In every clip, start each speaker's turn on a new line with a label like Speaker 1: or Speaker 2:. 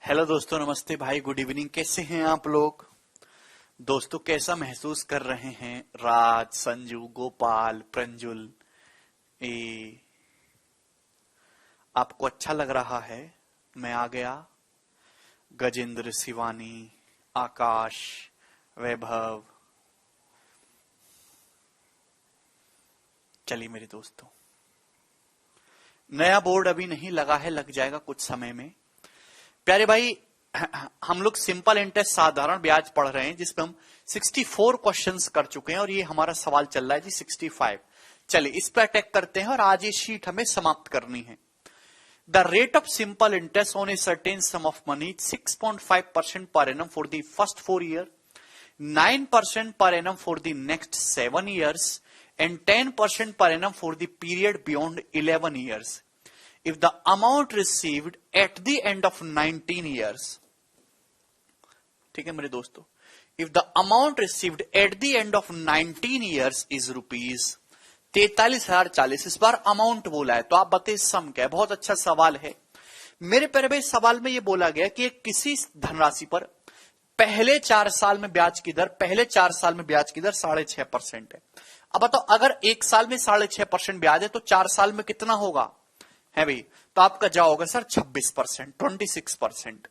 Speaker 1: Hello दोस्तों, नमस्ते भाई, गुड इवनिंग। कैसे हैं आप लोग? दोस्तों, कैसा महसूस कर रहे हैं? राज, संजू, गोपाल, प्रंजुल, ए आपको अच्छा लग रहा है? मैं आ गया। गजेंद्र, शिवानी, आकाश, वैभव। चलिए मेरे दोस्तों, नया बोर्ड अभी नहीं लगा है, लग जाएगा कुछ समय में। प्यारे भाई, हम लोग सिंपल इंटरेस्ट साधारण ब्याज पढ़ रहे हैं, जिसमें हम 64 क्वेश्चंस कर चुके हैं और ये हमारा सवाल चल रहा है जी 65। चलिए इस पर अटैक करते हैं और आज ये शीट हमें समाप्त करनी है। The rate of simple interest on a certain some of money 6.5% per annum for the first 4 year, 9% per annum for the next 7 years, and 10% per annum for the period beyond 11 years. If the amount received at the end of 19 years, ठीक है मेरे दोस्तों, if the amount received at the end of 19 years is rupees 43,040, इस बार amount बोला है तो आप बताइए सम क्या है। बहुत अच्छा सवाल है मेरे प्यारे भाई। सवाल में ये बोला गया कि किसी धनराशि पर पहले 4 साल में ब्याज की दर 6.5% है। अब बताओ, अगर 1 साल में 6.5% ब्याज है तो 4 साल में कितना होगा है भाई? तो आपका जवाब होगा सर 26%, 26%।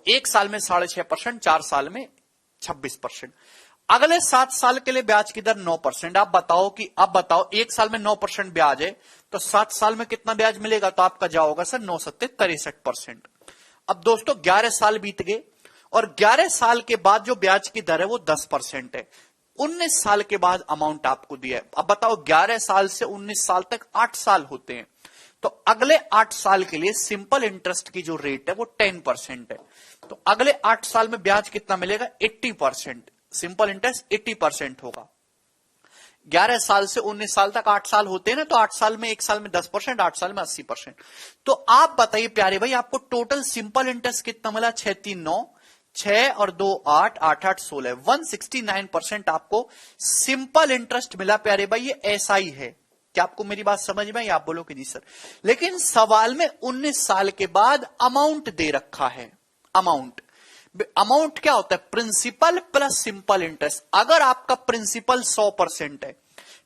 Speaker 1: 1 साल में 6.5%, 4 साल में 26%। अगले 7 साल के लिए ब्याज की दर 9%। अब बताओ 1 साल में 9% ब्याज है तो 7 साल में कितना ब्याज मिलेगा? तो आपका जवाब होगा सर 9 सत्ते 63%। अब दोस्तों 11 साल बीत गए और 11 साल के बाद जो ब्याज की दर है वो 10% है। 19 साल के बाद अमाउंट आपको दिया है। अब बताओ 11 साल से 19 साल तक 8 साल होते हैं, तो अगले 8 साल के लिए सिंपल इंटरेस्ट की जो रेट है वो 10% है। तो अगले 8 साल में ब्याज कितना मिलेगा? 80%। सिंपल इंटरेस्ट 80% होगा। 11 साल से 19 साल तक 8 साल होते हैं ना, तो 8 साल में 1 साल में 10%, 8 साल में 80%। तो आप बताइए प्यारे भाई, आपको टोटल सिंपल इंटरेस्ट कितना मिला? 6 3 9, 6 और 2 8, 8 8 16, 169% आपको सिंपल इंटरेस्ट मिला प्यारे भाई। ये ऐसा ही है। क्या आपको मेरी बात समझ में आई? आप बोलो कि जी सर। लेकिन सवाल में 19 साल के बाद अमाउंट दे रखा है। अमाउंट क्या होता है? Principal plus simple interest. अगर आपका प्रिंसिपल 100% है,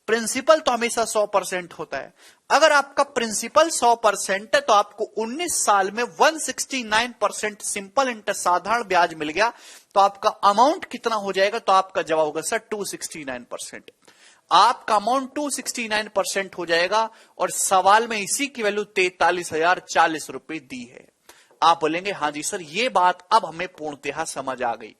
Speaker 1: प्रिंसिपल तो हमेशा 100% होता है, अगर आपका प्रिंसिपल 100% है तो आपको 19 साल में 169% सिंपल इंटरेस्ट साधारण ब्याज मिल गया, तो आपका अमाउंट कितना हो जाएगा? तो आपका जवाब होगा सर 269%। आपका अमाउंट 269% हो जाएगा और सवाल में इसी की वैल्यू 43,040 रुपए दी है। आप बोलेंगे हाँ जी सर, ये बात अब हमें पूर्णतः समझ आ गई।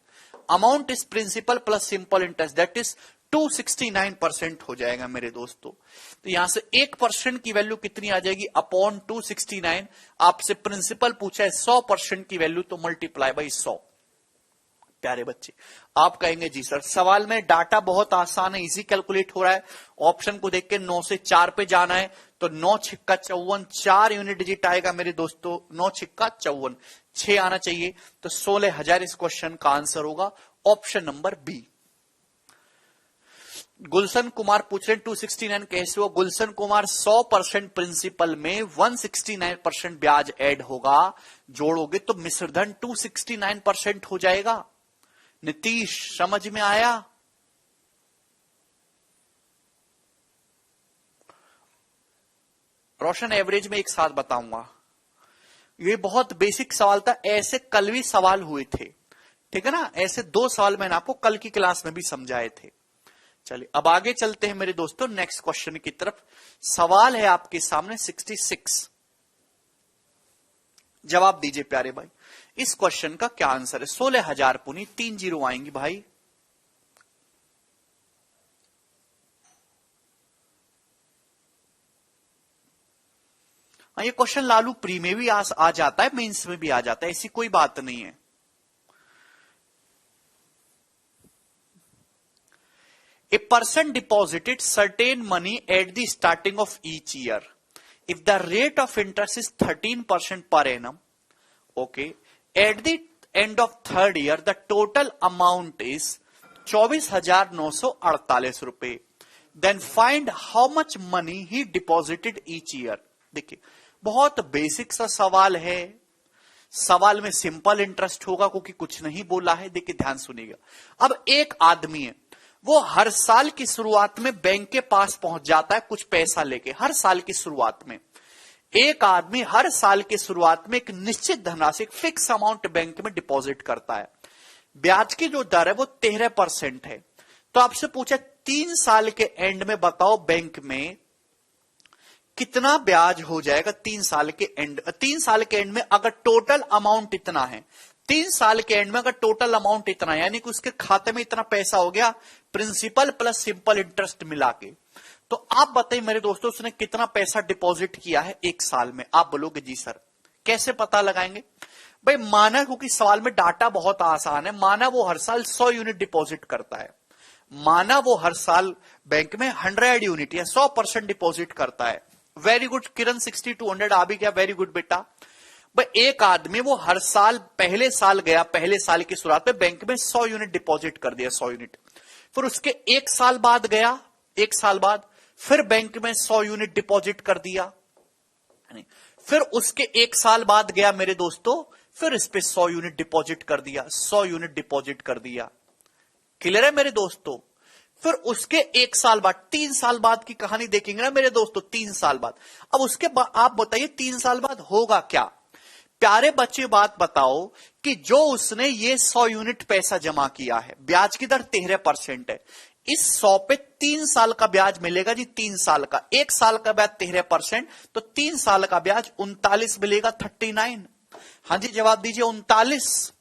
Speaker 1: Amount is principal plus simple interest, that is 269% हो जाएगा मेरे दोस्तों। तो यहां से 1% की वैल्यू कितनी आ जाएगी? अपॉन 269। आपसे प्रिंसिपल पूछा है 100% की वैल्यू, तो मल्टीप्लाई बाई 100। प्यारे बच्चे, आप कहेंगे जी सर सवाल में डाटा बहुत आसान है, इजी कैलकुलेट हो रहा है। ऑप्शन को देख के 9 से 4 पे जाना है, तो 9 छिक्का 54, 4 यूनिट डिजिट आएगा मेरे दोस्तों। 9 छिक्का 54, 6 आना चाहिए, तो 16,000 इस क्वेश्चन का आंसर होगा। Option number B. Gulshan Kumar पूछ रहे हैं 269 कैसे हो? गुलशन कुमार 100% प्रिंसिपल में 169% ब्याज ऐड होगा, जोड़ोगे तो मिश्रधन 269% हो जाएगा। नीतीश, समझ में आया? रोशन, एवरेज में एक साथ बताऊंगा। ये बहुत बेसिक सवाल था, ऐसे कल भी सवाल हुए थे, ठीक है ना? ऐसे 2 सवाल मैंने आपको कल की क्लास में भी समझाए थे। चलिए अब आगे चलते हैं मेरे दोस्तों नेक्स्ट क्वेश्चन की तरफ। सवाल है आपके सामने 66। जवाब दीजिए प्यारे भाई, इस क्वेश्चन का क्या आंसर है? 16,000 पुनी 3 जीरो आएंगी भाई। ये क्वेश्चन लालू प्री में भी आ जाता है, मेंस में भी आ जाता है, ऐसी कोई बात नहीं है। A person deposited certain money at the starting of each year. If the rate of interest is 13% per annum, okay, at the end of 3rd year, the total amount is 24,948 रुपए। Then find how much money he deposited each year. देखिए बहुत basic सा सवाल है, सवाल में simple interest होगा क्योंकि कुछ नहीं बोला है। देखिए ध्यान सुनिएगा। अब एक आदमी है, वो हर साल की शुरुआत में बैंक के पास पहुंच जाता है कुछ पैसा लेके। हर साल की शुरुआत में एक आदमी हर साल की शुरुआत में एक निश्चित धनराशि, फिक्स अमाउंट बैंक में डिपॉजिट करता है। ब्याज की जो दर है वो 13% है। तो आपसे पूछा 3 साल के एंड में बताओ बैंक में कितना ब्याज हो जाएगा। 3 साल के एंड में अगर टोटल अमाउंट इतना है, 3 साल के एंड में अगर टोटल अमाउंट इतना है, यानी कि उसके खाते में इतना पैसा हो गया, प्रिंसिपल प्लस सिंपल इंटरेस्ट मिला के, तो आप बताइए मेरे दोस्तों उसने कितना पैसा डिपॉजिट किया है 1 साल में। आप बोलोगे जी सर कैसे पता लगाएंगे। भाई माना, क्योंकि सवाल में डाटा बहुत आसान है, माना वो हर साल 100 यूनिट डिपॉजिट करता है, माना वो हर साल बैंक में 100 यूनिट या 100% डिपॉजिट करता है। वेरी गुड किरण, 60 to 100 आ भी गया, वेरी गुड बेटा। भाई एक आदमी वो हर साल पहले साल गया, पहले साल की शुरुआत में बैंक में 100 यूनिट डिपॉजिट कर दिया, 100 यूनिट। फिर उसके 1 साल बाद गया, 1 साल बाद फिर बैंक में 100 यूनिट डिपॉजिट कर दिया। फिर उसके 1 साल बाद गया मेरे दोस्तों, फिर इस पे 100 यूनिट डिपॉजिट कर दिया, 100 यूनिट डिपॉजिट कर दिया। क्लियर है मेरे दोस्तों। फिर उसके 1 साल बाद, 3 साल बाद की कहानी देखेंगे ना मेरे दोस्तों, 3 साल बाद। अब उसके बाद आप बताइए 3 साल बाद होगा क्या। प्यारे बच्चे बात बताओ कि जो उसने ये 100 यूनिट पैसा जमा किया है, ब्याज की दर 13% है, इस 100 पे 3 साल का ब्याज मिलेगा जी, 3 साल का। 1 साल का ब्याज 13%, तो 3 साल का ब्याज 39 मिलेगा, 39। हाँ जी जवाब दीजिए 39।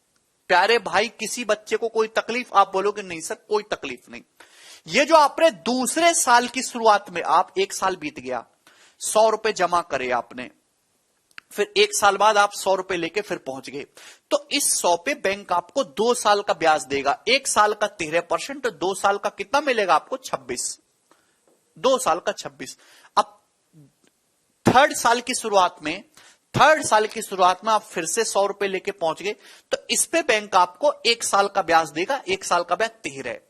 Speaker 1: प्यारे भाई किसी बच्चे को कोई तकलीफ, आप बोलोगे नहीं सर कोई तकलीफ नहीं। ये जो आपने दूसरे साल की शुरुआत में, आप 1 साल बीत गया, 100 रुपए जमा करे आपने, फिर 1 साल बाद आप 100 रुपए लेके फिर पहुंच गए, तो इस 100 पे बैंक आपको 2 साल का ब्याज देगा। 1 साल का 13%, तो 2 साल का कितना मिलेगा आपको 26, 2 साल का 26। अब थर्ड साल की शुरुआत में आप फिर से 100 रुपए लेके पहुंच गए, तो इस पे बैंक आपको 1 साल का ब्याज देगा, 1 साल का ब्याज 13 है।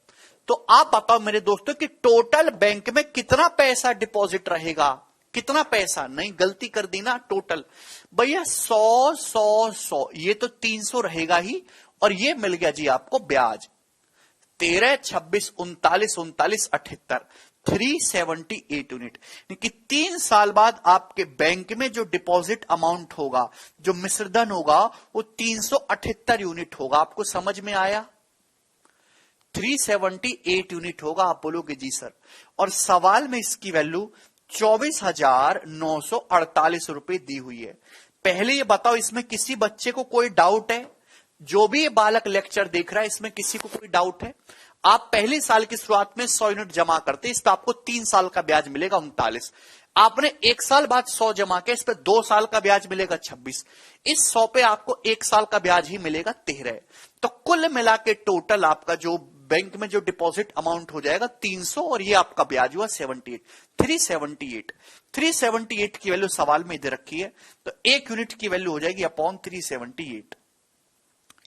Speaker 1: तो आप बताओ मेरे दोस्तों कि टोटल बैंक में कितना पैसा डिपॉजिट रहेगा। कितना पैसा, नहीं गलती कर दी ना, टोटल भैया 100 100 100, ये तो 300 रहेगा ही, और ये मिल गया जी आपको ब्याज 13 26 39 39 78, 378 यूनिट। कि 3 साल बाद आपके बैंक में जो डिपॉजिट अमाउंट होगा, जो मिश्रधन होगा, वो 378 यूनिट होगा। आपको समझ में आया। 378 यूनिट होगा। आप बोलोगे जी सर, और सवाल में इसकी वैल्यू 24,948 रुपए दी हुई है। पहले ये बताओ इसमें किसी बच्चे को कोई डाउट है? जो भी ये बालक लेक्चर देख रहा है इसमें किसी को कोई डाउट है? आप पहले साल की शुरुआत में 100 यूनिट जमा करते, इस पर आपको 3 साल का ब्याज मिलेगा 39। आपने 1 साल बाद 100 जमा किया, इस पर 2 साल का ब्याज मिलेगा 26। इस 100 पे आपको 1 साल का ब्याज ही मिलेगा 13। तो कुल मिला के टोटल आपका जो बैंक में जो डिपॉजिट अमाउंट हो जाएगा 300, और ये आपका ब्याज हुआ 78, 378। 378 की वैल्यू सवाल में इधर रखी है, तो 1 यूनिट की वैल्यू हो जाएगी अपॉन 378।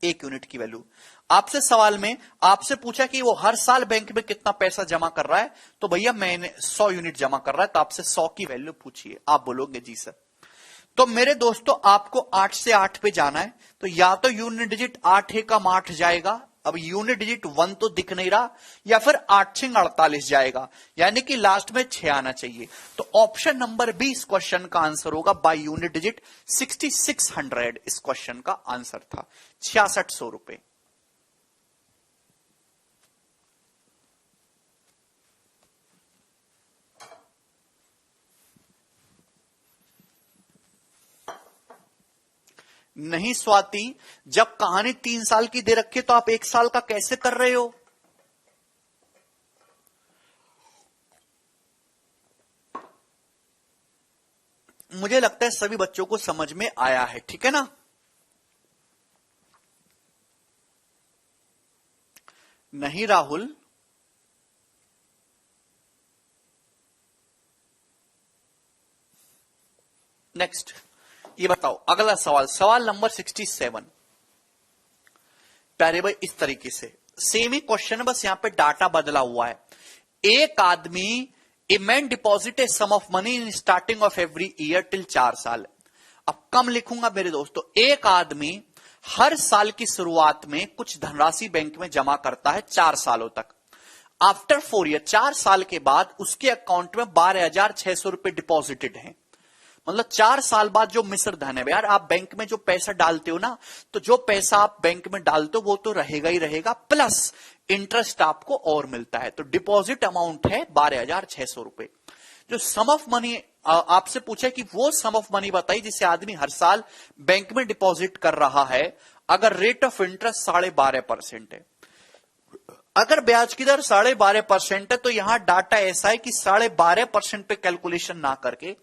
Speaker 1: 1 यूनिट की वैल्यू। आपसे सवाल में आपसे पूछा कि वो हर साल बैंक में कितना पैसा जमा कर रहा है, तो भैया मैंने 100 यूनिट जमा कर रहा है, तो आपसे 100 की वैल्यू पूछिए। आप बोलोगे जी सर। तो मेरे दोस्तों आपको 8 से 8 पे जाना है, तो या तो यूनिट डिजिट 8 एकम 8 जाएगा, अब यूनिट डिजिट 1 तो दिख नहीं रहा, या फिर 8 6 48 जाएगा, यानी कि लास्ट में 6 आना चाहिए। तो ऑप्शन नंबर बी इस क्वेश्चन का आंसर होगा, बाय यूनिट डिजिट 6600 इस क्वेश्चन का आंसर था, 6600 रुपए। नहीं स्वाति, जब कहानी 3 साल की दे रखी तो आप 1 साल का कैसे कर रहे हो? मुझे लगता है सभी बच्चों को समझ में आया है, ठीक है ना। नहीं राहुल, नेक्स्ट ये बताओ अगला सवाल, सवाल नंबर 67। प्यारे भाई इस तरीके से सेम ही क्वेश्चन है, बस यहां पे डाटा बदला हुआ है। एक आदमी a man deposit a sum of money in starting of every year till 4 साल। अब कम लिखूंगा मेरे दोस्तों, एक आदमी हर साल की शुरुआत में कुछ धनराशि बैंक में जमा करता है 4 सालों तक। आफ्टर 4 ईयर, 4 साल के बाद उसके अकाउंट में 12,600 रुपए डिपॉजिटेड हैं। मतलब 4 साल बाद जो मिश्र धन है, यार आप बैंक में जो पैसा डालते हो ना, तो जो पैसा आप बैंक में डालते हो वो तो रहेगा ही रहेगा, प्लस इंटरेस्ट आपको और मिलता है। तो डिपॉजिट अमाउंट है 12,600 रुपए। जो सम ऑफ मनी आपसे पूछे कि वो सम ऑफ मनी बताइए जिसे आदमी हर साल बैंक में डिपॉजिट कर रहा है, अगर रेट ऑफ इंटरेस्ट 12.5% है, अगर ब्याज की दर 12.5% है, तो यहां डाटा ऐसा है कि 12.5% पे कैलकुलेशन ना करके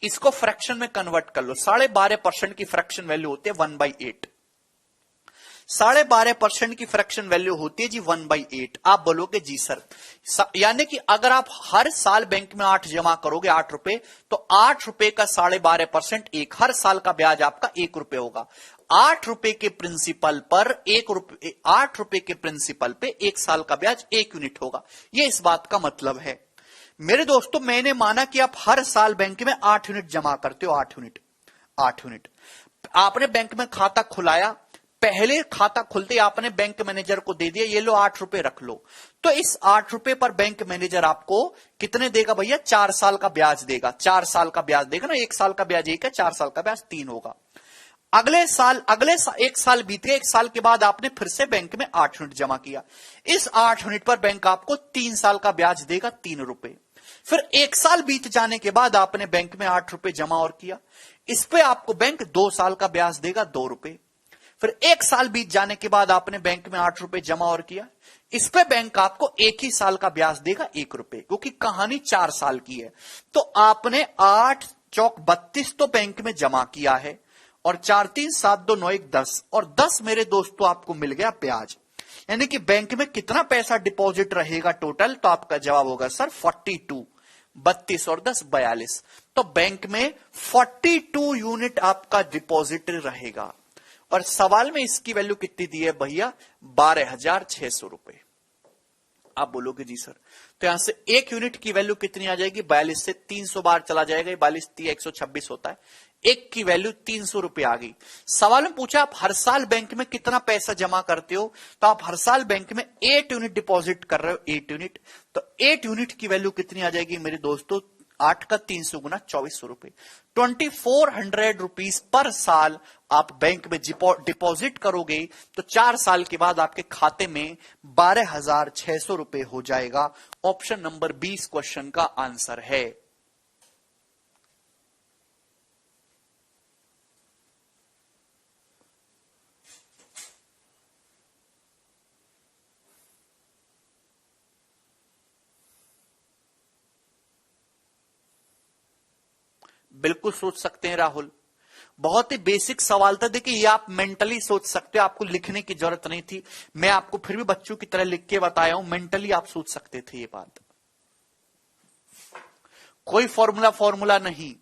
Speaker 1: इसको फ्रैक्शन में कन्वर्ट कर लो। 12.5% की फ्रैक्शन वैल्यू होती है 1/8। 12.5% की फ्रैक्शन वैल्यू होती है जी 1/8। आप बोलोगे जी सर, यानी कि अगर आप हर साल बैंक में 8 जमा करोगे 8 रुपए, तो 8 रुपए का 12.5% एक, हर साल का ब्याज आपका 1 रुपए होगा। 8 रुपए के प्रिंसिपल पर 1 रुपए, 8 रुपए के प्रिंसिपल पे 1 साल का ब्याज 1 यूनिट होगा। यह इस बात का मतलब है। मेरे दोस्तों, मैंने माना कि आप हर साल बैंक में 8 यूनिट जमा करते हो, 8 यूनिट, 8 यूनिट। आपने बैंक में खाता खुलाया, पहले खाता खुलते ही आपने बैंक मैनेजर को दे दिया, ये लो 8 रुपए रख लो। तो इस 8 रुपए पर बैंक मैनेजर आपको कितने देगा भैया? 4 साल का ब्याज देगा। 4 साल का ब्याज देगा ना, 1 साल का ब्याज 1 है, 4 साल का ब्याज 3 होगा। अगले साल 1 साल बीत गया, 1 साल के बाद आपने फिर से बैंक में 8 यूनिट जमा किया। इस 8 यूनिट पर बैंक आपको 3 साल का ब्याज देगा 3 रुपए। फिर 1 साल बीत जाने के बाद आपने बैंक में 8 रुपए जमा और किया, इस पे आपको बैंक 2 साल का ब्याज देगा 2 रुपए। फिर 1 साल बीत जाने के बाद आपने बैंक में 8 रुपए जमा और किया, इस पे बैंक आपको 1 ही साल का ब्याज देगा 1 रुपए, क्योंकि कहानी 4 साल की है। तो आपने 8 चौक 32 तो बैंक में जमा किया है, और 4 3 7 2 9 1 10, और 10 मेरे दोस्तों आपको मिल गया ब्याज। यानी कि बैंक में कितना पैसा डिपॉजिट रहेगा टोटल? तो आपका जवाब होगा सर 42, 32 और 10 42। तो बैंक में 42 यूनिट आपका डिपॉजिट रहेगा। और सवाल में इसकी वैल्यू कितनी दी है भैया? 12,600 रुपए। आप बोलोगे जी सर, तो यहां से 1 यूनिट की वैल्यू कितनी आ जाएगी? 42 से 300 बार चला जाएगा, 42 3 126 होता है, एक की वैल्यू 300 रुपए आ गई। सवाल में पूछा आप हर साल बैंक में कितना पैसा जमा करते हो, तो आप हर साल बैंक में 8 यूनिट डिपॉजिट कर रहे हो, 8 यूनिट। तो 8 यूनिट की वैल्यू कितनी आ जाएगी मेरे दोस्तों? 8 का 300 गुना 2400 रुपए, 2400 रुपीज पर साल आप बैंक में डिपॉजिट करोगे, तो 4 साल के बाद आपके खाते में 12,600 रुपए हो जाएगा। ऑप्शन नंबर 20 क्वेश्चन का आंसर है। बिल्कुल सोच सकते हैं राहुल, बहुत ही बेसिक सवाल था। देखिए ये आप मेंटली सोच सकते हो, आपको लिखने की जरूरत नहीं थी, मैं आपको फिर भी बच्चों की तरह लिख के बताया हूं, मेंटली आप सोच सकते थे ये बात। कोई फॉर्मूला नहीं।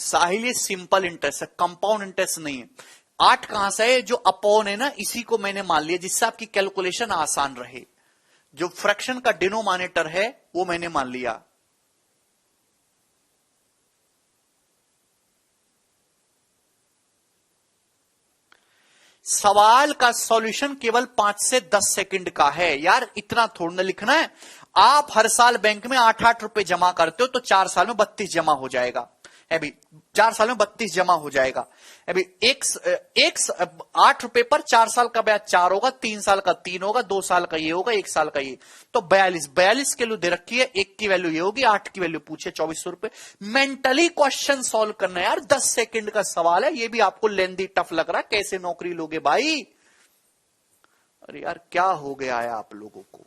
Speaker 1: साहिल ये सिंपल इंटरेस्ट है, कंपाउंड इंटरेस्ट नहीं है। 8 कहां से है? जो अपॉन है ना, इसी को मैंने मान लिया जिससे आपकी कैलकुलेशन आसान रहे। जो फ्रैक्शन का डिनोमिनेटर है वो मैंने मान लिया। सवाल का सॉल्यूशन केवल 5 से 10 सेकंड का है यार, इतना थोड़ा ना लिखना है। आप हर साल बैंक में 8-8 रुपए जमा करते हो, तो 4 साल में 32 जमा हो जाएगा। अभी 4 साल में 32 जमा हो जाएगा। अभी 8 रुपए पर 4 साल का ब्याज 4 होगा, 3 साल का 3 होगा, 2 साल का ये होगा, 1 साल का ये, तो 42 की वैल्यू दे रखी है, 1 की वैल्यू ये होगी, 8 की वैल्यू पूछे 2400 रुपए। मेंटली क्वेश्चन सॉल्व करना है यार, 10 सेकंड का सवाल है, ये भी आपको लेंदी टफ लग रहा है, कैसे नौकरी लोगे भाई? अरे यार क्या हो गया है आप लोगों को?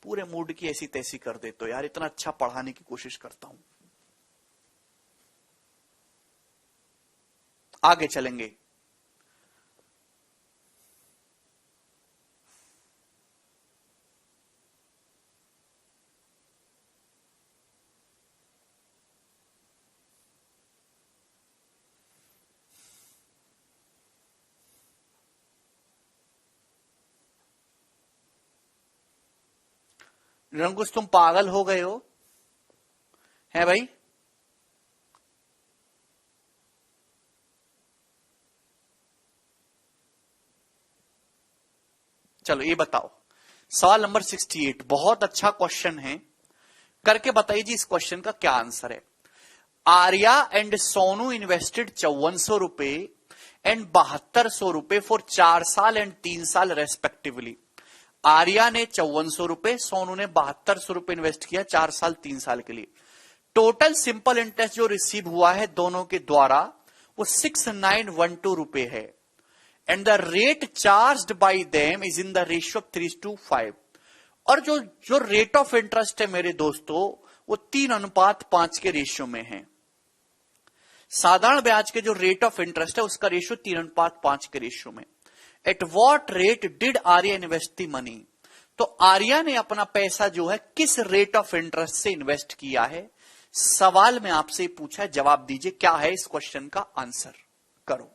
Speaker 1: पूरे मूड की ऐसी तैसी कर देते हो यार, इतना अच्छा पढ़ाने की कोशिश करता हूं। आगे चलेंगे। रंकुश तुम पागल हो गए हो, है भाई? चलो ये बताओ, सवाल नंबर 68, बहुत अच्छा क्वेश्चन है, करके बताइए जी इस क्वेश्चन का क्या आंसर है। आर्या एंड सोनू इन्वेस्टेड 5400 रुपए एंड 7200 रुपए फॉर 4 साल एंड 3 साल रेस्पेक्टिवली। आर्या ने 5400 रुपए, सोनू ने 7200 रुपए इन्वेस्ट किया 4 साल 3 साल के लिए। टोटल सिंपल इंटरेस्ट जो रिसीव हुआ है दोनों के द्वारा वो 6912 रुपए है, and the rate charged bye them is in the ratio of 3:5। और जो जो रेट ऑफ इंटरेस्ट है मेरे दोस्तों वो 3:5 के रेशियो में है। साधारण ब्याज के जो रेट ऑफ इंटरेस्ट है उसका रेशियो 3:5 के रेशियो में। At what rate did Arya invest the money? तो आर्या ने अपना पैसा जो है किस रेट ऑफ इंटरेस्ट से इन्वेस्ट किया है, सवाल में आपसे पूछा है, जवाब दीजिए क्या है इस क्वेश्चन का आंसर। करो।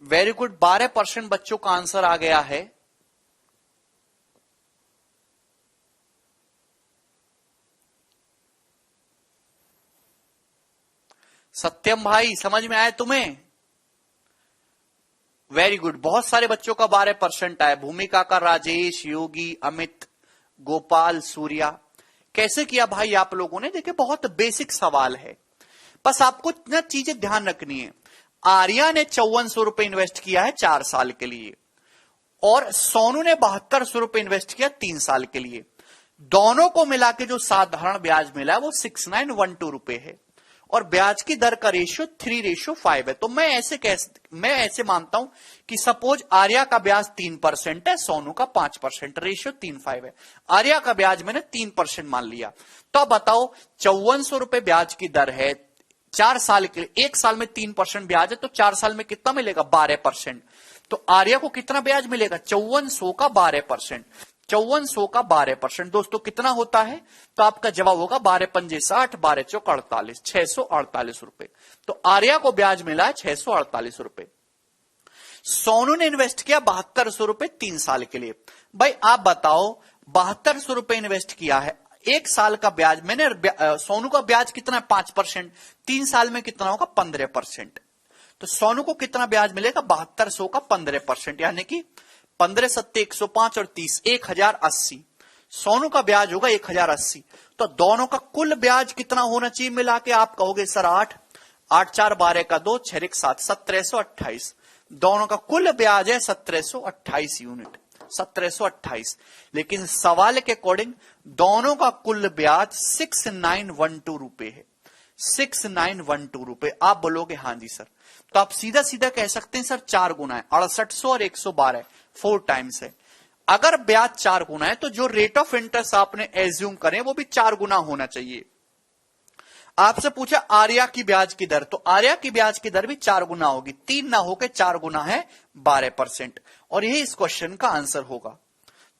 Speaker 1: वेरी गुड, 12% बच्चों का आंसर आ गया है। सत्यम भाई समझ में आया तुम्हें? वेरी गुड, बहुत सारे बच्चों का 12% आया। भूमिका का राजेश, योगी, अमित, गोपाल, सूर्या। कैसे किया भाई आप लोगों ने? देखिए बहुत बेसिक सवाल है, बस आपको इतना चीजें ध्यान रखनी है। आर्या ने 5400 रुपए इन्वेस्ट किया है 4 साल के लिए, और सोनू ने 7200 रुपए इन्वेस्ट किया 3 साल के लिए। दोनों को मिला के जो साधारण ब्याज मिला वो 6912 रुपए है, और ब्याज की दर का रेशियो 3:5 है। तो मैं ऐसे मानता हूं कि सपोज आर्या का ब्याज 3% है, सोनू का 5%, रेशियो 3:5 है। आर्या का ब्याज मैंने 3% मान लिया। तो अब बताओ 5400 रुपए ब्याज की दर है 4 साल के लिए, 1 साल में 3% ब्याज है, तो 4 साल में कितना मिलेगा? 12%। तो आर्या को कितना ब्याज मिलेगा? 5400 का 12%। 5400 का 12% दोस्तों कितना होता है? तो आपका जवाब होगा 12 पंजे 60, 12 चौक 48, 648 रुपए। तो आर्या को ब्याज मिला है 648 रुपए। सोनू ने इन्वेस्ट किया 7200 रुपए 3 साल के लिए। भाई आप बताओ 7200 रुपए इन्वेस्ट किया है, 1 साल का ब्याज मैंने, सोनू का ब्याज कितना है? 5%। 3 साल में कितना होगा? 15%। तो सोनू को कितना ब्याज मिलेगा? 7200 का 15%, यानी कि 15 सत्ते 105 और 30, 1080। सोनू का ब्याज होगा 1080। तो दोनों का कुल ब्याज कितना होना चाहिए मिला के? आप कहोगे सर 8, 8 4 12 का 2, 6 1 7, 1728। दोनों का कुल ब्याज है 1728 यूनिट, 1728। लेकिन सवाल के अकॉर्डिंग दोनों का कुल ब्याज 6912 रुपए है, 6912 रुपए। आप बोलोगे हाँ जी सर, तो आप सीधा सीधा कह सकते हैं सर 4 गुना है, 6800 और 112, 4 टाइम्स है। अगर ब्याज 4 गुना है तो जो रेट ऑफ इंटरेस्ट आपने एज्यूम करें वो भी 4 गुना होना चाहिए। आपसे पूछा आर्या की ब्याज की दर, तो आर्या की ब्याज की दर भी 4 गुना होगी, 3 ना होकर 4 गुना है 12%, और यही इस क्वेश्चन का आंसर होगा।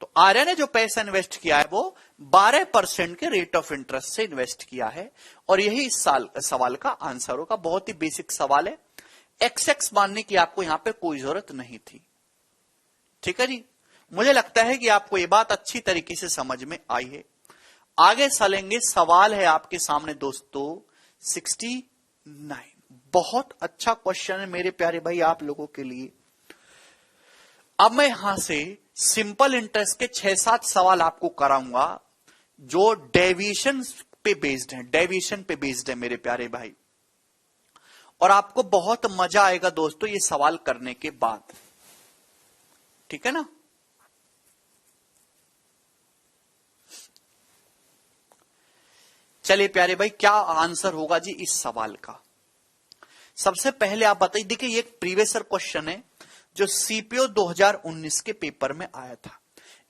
Speaker 1: तो आर्या ने जो पैसा इन्वेस्ट किया है वो 12% के रेट ऑफ इंटरेस्ट से इन्वेस्ट किया है, और यही इस सवाल का आंसर होगा। बहुत ही बेसिक सवाल है, एक्स मानने की आपको यहां पे कोई जरूरत नहीं थी। ठीक है जी, मुझे लगता है कि आपको ये बात अच्छी तरीके से समझ में आई है। आगे चलेंगे, सवाल है आपके सामने दोस्तों 69। बहुत अच्छा क्वेश्चन है मेरे प्यारे भाई आप लोगों के लिए। अब मैं यहां से सिंपल इंटरेस्ट के 6-7 सवाल आपको कराऊंगा जो डेविएशन पे बेस्ड है, डेविएशन पे बेस्ड है मेरे प्यारे भाई, और आपको बहुत मजा आएगा दोस्तों ये सवाल करने के बाद। ठीक है ना? चलिए प्यारे भाई, क्या आंसर होगा जी इस सवाल का? सबसे पहले आप बताइए, देखिए ये एक प्रीवियस क्वेश्चन है जो सीपीओ 2019 के पेपर में आया था।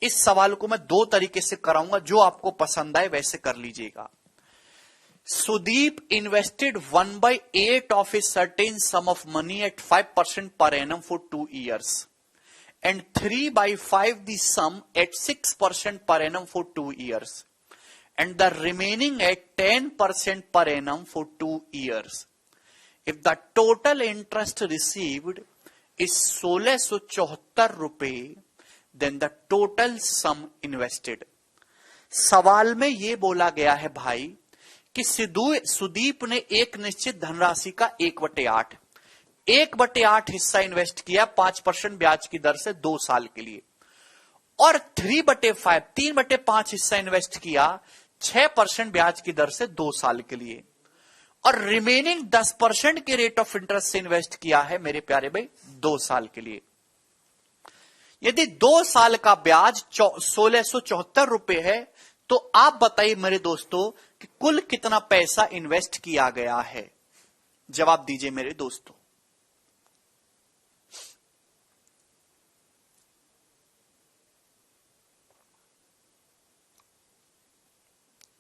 Speaker 1: इस सवाल को मैं 2 तरीके से कराऊंगा, जो आपको पसंद आए वैसे कर लीजिएगा। Sudeep invested 1/8 of a certain sum of money at 5% per annum for 2 years and 3/5 the sum at 6% per annum for 2 years and the remaining at 10% per annum for 2 years. If the total interest received is 1674 then the total sum invested. सवाल में यह बोला गया है भाई कि सुदीप ने एक निश्चित धनराशि का 1/8 1/8 हिस्सा इन्वेस्ट किया 5% ब्याज की दर से 2 साल के लिए, और 3/5 3/5 हिस्सा इन्वेस्ट किया 6% ब्याज की दर से 2 साल के लिए, और रिमेनिंग 10% के रेट ऑफ इंटरेस्ट से इन्वेस्ट किया है मेरे प्यारे भाई 2 साल के लिए। यदि 2 साल का ब्याज 1674 रुपए है तो आप बताइए मेरे दोस्तों कि कुल कितना पैसा इन्वेस्ट किया गया है। जवाब दीजिए मेरे दोस्तों।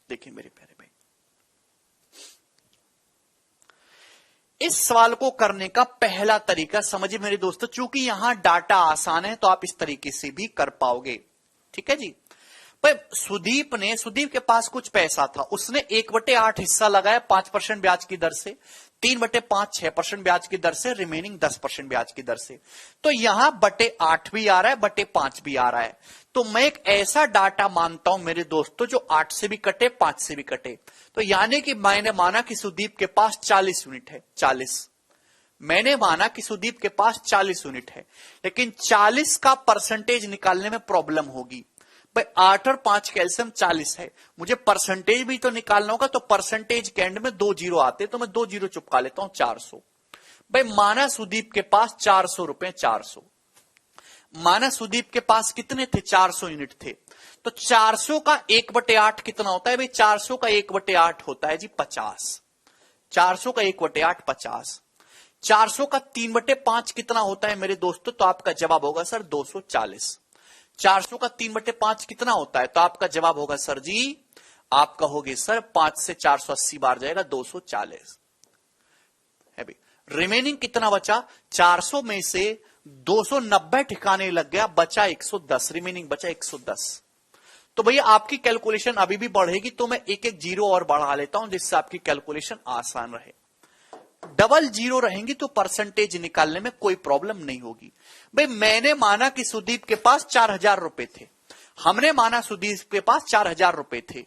Speaker 1: देखिए मेरे प्यारे भाई, इस सवाल को करने का पहला तरीका समझिए मेरे दोस्तों, चूंकि यहां डाटा आसान है तो आप इस तरीके से भी कर पाओगे। ठीक है जी। भाई सुदीप के पास कुछ पैसा था, उसने 1/8 हिस्सा लगाया 5% ब्याज की दर से, 3/5 6% ब्याज की दर से, रिमेनिंग 10% ब्याज की दर से। तो यहां 8 भी आ रहा है, 5 भी आ रहा है। तो मैं एक ऐसा डाटा मानता हूं मेरे दोस्तों जो 8 से भी कटे 5 से भी कटे। तो यानी कि मैंने माना कि सुदीप के पास 40 यूनिट है, 40 मैंने माना कि सुदीप के पास 40 यूनिट है, लेकिन 40 का परसेंटेज निकालने में प्रॉब्लम होगी। भाई 8 और 5 कैल्शियम 40 है, मुझे परसेंटेज भी तो निकालना होगा। तो परसेंटेज के एंड में 2 जीरो आते, तो मैं 2 जीरो चुपका लेता हूं 400। भाई माना सुदीप के पास 400 रुपए, 400 माना सुदीप के पास कितने थे, 400 यूनिट थे। तो 400 का 1/8 कितना होता है भाई, 400 का 1/8 होता है जी 50। 400 का 1/8 50। 400 का 3/5 कितना होता है मेरे दोस्तों, तो आपका जवाब होगा सर 240। 400 का 3/5 कितना होता है, तो आपका जवाब होगा सर जी, आप कहोगे सर 5 से 480 बार जाएगा 240 है भाई। रिमेनिंग कितना बचा, 400 में से 290 ठिकाने लग गया, बचा 110, रिमेनिंग बचा 110। तो भैया आपकी कैलकुलेशन अभी भी बढ़ेगी, तो मैं एक एक जीरो और बढ़ा लेता हूं जिससे आपकी कैलकुलेशन आसान रहे। डबल जीरो रहेंगी तो परसेंटेज निकालने में कोई प्रॉब्लम नहीं होगी। भाई मैंने माना कि सुदीप के पास 4000 रुपए थे, हमने माना सुदीप के पास 4000 रुपए थे।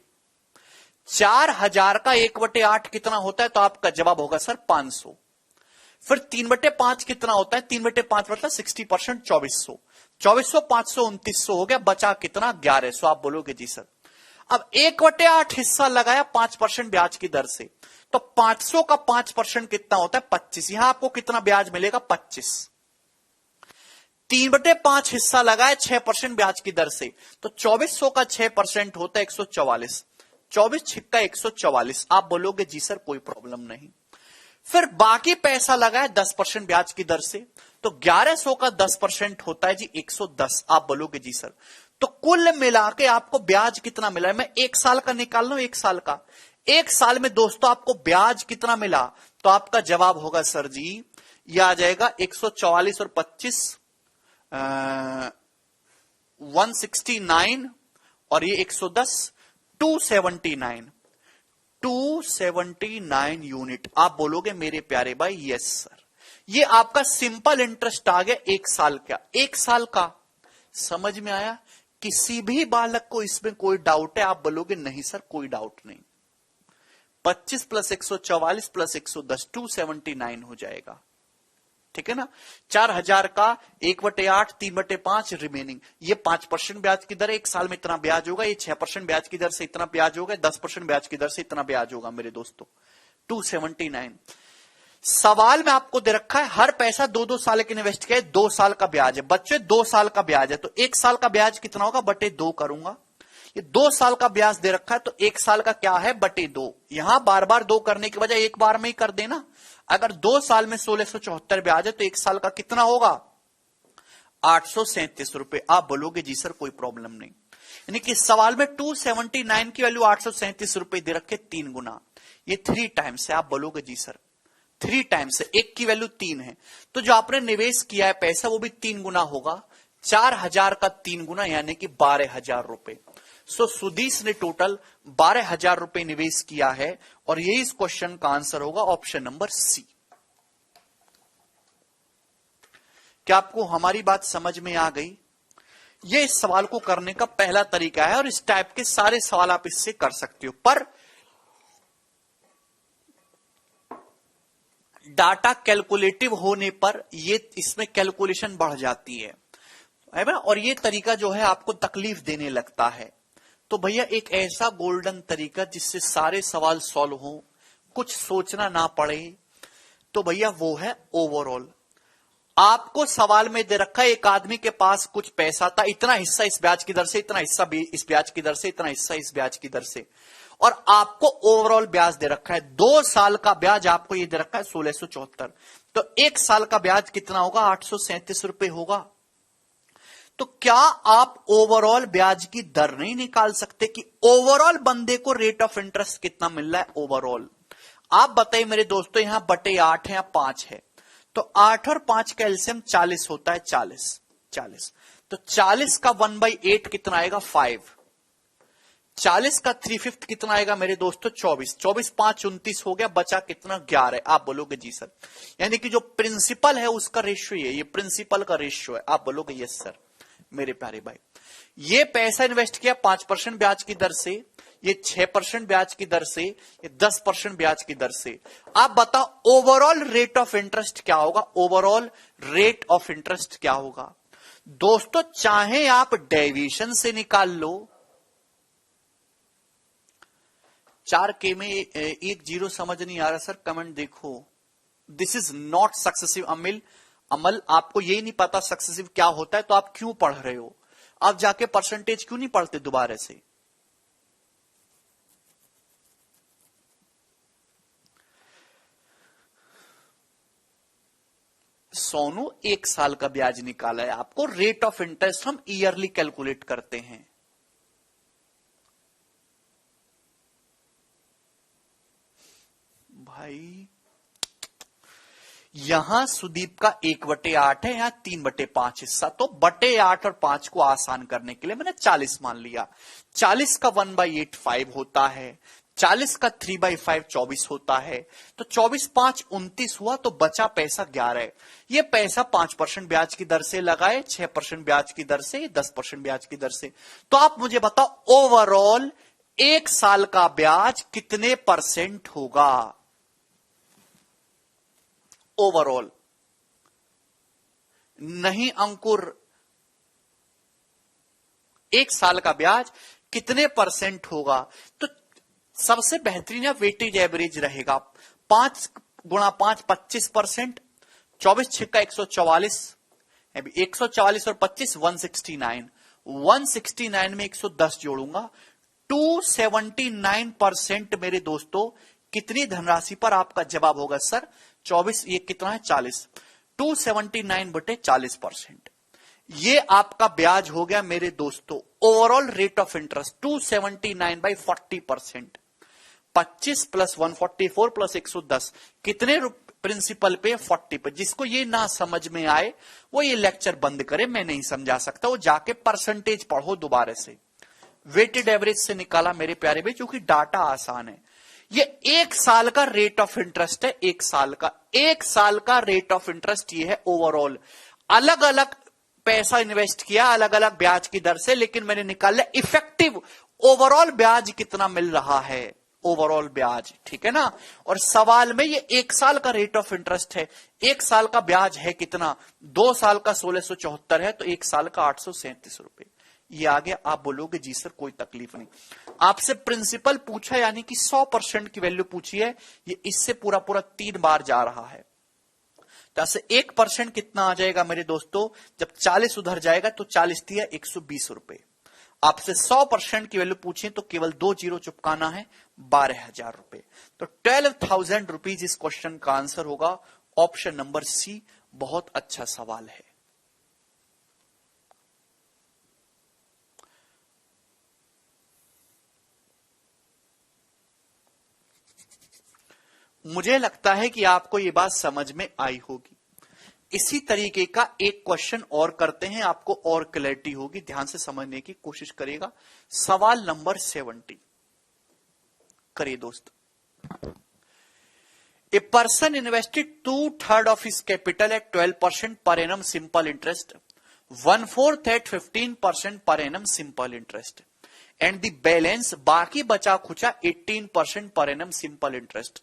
Speaker 1: 4000 का 1/8 कितना होता है, तो आपका जवाब होगा सर 500। फिर 3/5 कितना होता है, 3/5 मतलब 60%, 2400। 2400 500 2900 हो गया, बचा कितना 1100। आप बोलोगे जी सर। अब 1/8 हिस्सा लगाया 5% ब्याज की दर से, तो 500 का 5% कितना होता है 25। यहां आपको कितना ब्याज मिलेगा 25। 3/5 हिस्सा लगाया 6% ब्याज की दर से, तो 2400 का 6% होता है 144। 24 छिक्का 144। आप बोलोगे जी सर कोई प्रॉब्लम नहीं। फिर बाकी पैसा लगाया 10% ब्याज की दर से, तो 1100 का 10% होता है जी 110। आप बोलोगे जी सर। तो कुल मिला के आपको ब्याज कितना मिला है, मैं 1 साल का निकाल रहा हूं, 1 साल का। 1 साल में दोस्तों आपको ब्याज कितना मिला, तो आपका जवाब होगा सर जी, यह आ जाएगा 144 और 25 169 और ये 110 279 यूनिट। आप बोलोगे मेरे प्यारे भाई यस सर। ये आपका सिंपल इंटरेस्ट आ गया 1 साल का। 1 साल का समझ में आया। किसी भी बालक को इसमें कोई डाउट है, आप बोलोगे नहीं सर कोई डाउट नहीं। 25 + 144 + 110 279 हो जाएगा। ठीक है ना। 4000 का 1/8 3/5 रिमेनिंग, ये 5% ब्याज की दर है, 1 साल में इतना ब्याज होगा। ये 6% ब्याज की दर से इतना ब्याज होगा, 10% ब्याज की दर से इतना ब्याज होगा मेरे दोस्तों 279। सवाल में आपको दे रखा है हर पैसा 2-2 साल के इन्वेस्ट किया है, 2 साल का ब्याज है बच्चे, 2 साल का ब्याज है। तो 1 साल का ब्याज कितना होगा, बटे 2 करूंगा। ये 2 साल का ब्याज दे रखा है, तो 1 साल का क्या है, बटे 2। यहां बार बार 2 करने की बजाय एक बार में ही कर देना। अगर 2 साल में 1674 ब्याज है, तो 1 साल का कितना होगा 837 रुपए। आप बोलोगे जी सर कोई प्रॉब्लम नहीं। यानी कि सवाल में 279 की वैल्यू 837 रुपए दे रखे 3 गुना, ये 3 टाइम्स है। आप बोलोगे जी सर 3 टाइम्स है, 1 की वैल्यू 3 है, तो जो आपने निवेश किया है पैसा वो भी 3 गुना होगा। 4000 का 3 गुना यानी कि 12000 रुपए। सो सुदीश ने टोटल 12000 रुपए निवेश किया है, और यही इस क्वेश्चन का आंसर होगा ऑप्शन नंबर सी। क्या आपको हमारी बात समझ में आ गई? ये इस सवाल को करने का पहला तरीका है और इस टाइप के सारे सवाल आप इससे कर सकते हो, पर डाटा कैलकुलेटिव होने पर ये इसमें कैलकुलेशन बढ़ जाती है ना, और ये तरीका जो है आपको तकलीफ देने लगता है। तो भैया एक ऐसा गोल्डन तरीका जिससे सारे सवाल सॉल्व हो, कुछ सोचना ना पड़े, तो भैया वो है ओवरऑल। आपको सवाल में दे रखा है एक आदमी के पास कुछ पैसा था, इतना हिस्सा इस ब्याज की दर से, इतना हिस्सा इस ब्याज की दर से, इतना हिस्सा इस ब्याज की दर से, और आपको ओवरऑल ब्याज दे रखा है 2 साल का ब्याज आपको ये दे रखा है 1674। तो 1 साल का ब्याज कितना होगा? 837 रुपए होगा। तो क्या आप ओवरऑल ब्याज की दर नहीं निकाल सकते कि ओवरऑल बंदे को रेट ऑफ इंटरेस्ट कितना मिल रहा है ओवरऑल? आप बताइए मेरे दोस्तों, यहां बटे 8 है या 5 है, तो 8 और 5 का एलसीएम 40 होता है, 40। तो 40 का 1/8 कितना आएगा? 5। 40 का 3/5 कितना आएगा मेरे दोस्तों? 24। 24 5 29 हो गया, बचा कितना? 11। आप बोलोगे जी सर, यानी कि जो प्रिंसिपल है उसका रेशियो ये प्रिंसिपल का रेशियो है। आप बोलोगे यस सर। मेरे प्यारे भाई, ये पैसा इन्वेस्ट किया 5% ब्याज की दर से, ये 6% ब्याज की दर से, ये 10% ब्याज की दर से। आप बताओ ओवरऑल रेट ऑफ इंटरेस्ट क्या होगा? ओवरऑल रेट ऑफ इंटरेस्ट क्या होगा? दोस्तों चाहे आप डेविएशन से निकाल लो, 4K में 1 0 समझ नहीं आ रहा सर, कमेंट देखो। दिस इज नॉट सक्सेसिव अमल, आपको यही नहीं पता सक्सेसिव क्या होता है, तो आप क्यों पढ़ रहे हो? आप जाके परसेंटेज क्यों नहीं पढ़ते दोबारा से? सोनू 1 साल का ब्याज निकाला है आपको, रेट ऑफ इंटरेस्ट हम ईयरली कैलकुलेट करते हैं। भाई यहां सुदीप का 1/8 है, यहां 3/5 हिस्सा, तो बटे 8 और 5 को आसान करने के लिए मैंने 40 मान लिया। 40 का 1/8 5 होता है, 40 का 3/5 24 होता है, तो 24 5 29 हुआ, तो बचा पैसा 11 है। ये पैसा 5% ब्याज की दर से लगाए, 6% ब्याज की दर से, 10% ब्याज की दर से। तो आप मुझे बताओ ओवरऑल 1 साल का ब्याज कितने परसेंट होगा? ओवरऑल नहीं अंकुर, 1 साल का ब्याज कितने परसेंट होगा? तो सबसे बेहतरीन है वेटेज एवरेज रहेगा। 5 गुणा 5 25%, 24 छिक्का 144, 144 और 25 169, 169 में 110 जोड़ूंगा, 279% मेरे दोस्तों कितनी धनराशि पर आपका जवाब होगा सर? 24 ये कितना है? 40। 279 बटे 40%, ये आपका ब्याज हो गया मेरे दोस्तों। Overall rate of interest 279/40%, 25 plus 144 plus 110 कितने प्रिंसिपल पे? 40 पे। जिसको ये ना समझ में आए वो ये लेक्चर बंद करे, मैं नहीं समझा सकता, वो जाके परसेंटेज पढ़ो दोबारा से। वेटेड एवरेज से निकाला मेरे प्यारे भाई, क्योंकि डाटा आसान है। ये 1 साल का रेट ऑफ इंटरेस्ट है, 1 साल का रेट ऑफ इंटरेस्ट ये है ओवरऑल। अलग अलग पैसा इन्वेस्ट किया अलग अलग ब्याज की दर से, लेकिन मैंने निकाला इफेक्टिव ओवरऑल ब्याज कितना मिल रहा है, ओवरऑल ब्याज, ठीक है ना। और सवाल में ये 1 साल का रेट ऑफ इंटरेस्ट है, 1 साल का ब्याज है कितना? 2 साल का 1674 है, तो 1 साल का 837 रुपए। ये आ गया। आप बोलोगे जी सर कोई तकलीफ नहीं, आपसे प्रिंसिपल पूछा यानी कि 100% की वैल्यू पूछी है, ये इससे पूरा 3 बार जा रहा है। तो ऐसे 1% कितना आ जाएगा मेरे दोस्तों? जब 40 उधर जाएगा तो 40 दिया 120 रुपए। आपसे 100% की वैल्यू पूछे तो केवल 2 जीरो चुपकाना है, 12,000 रुपए। तो 12,000 रुपीज इस क्वेश्चन का आंसर होगा। ऑप्शन नंबर सी बहुत अच्छा सवाल है। मुझे लगता है कि आपको यह बात समझ में आई होगी। इसी तरीके का एक क्वेश्चन और करते हैं, आपको और क्लैरिटी होगी, ध्यान से समझने की कोशिश करिएगा। सवाल नंबर 70 करिए दोस्त। A person invested 2/3 of his capital at 12% per annum simple interest, 1/4 at 15% per annum simple interest, and the balance बाकी बचा खुचा 18% per annum simple interest.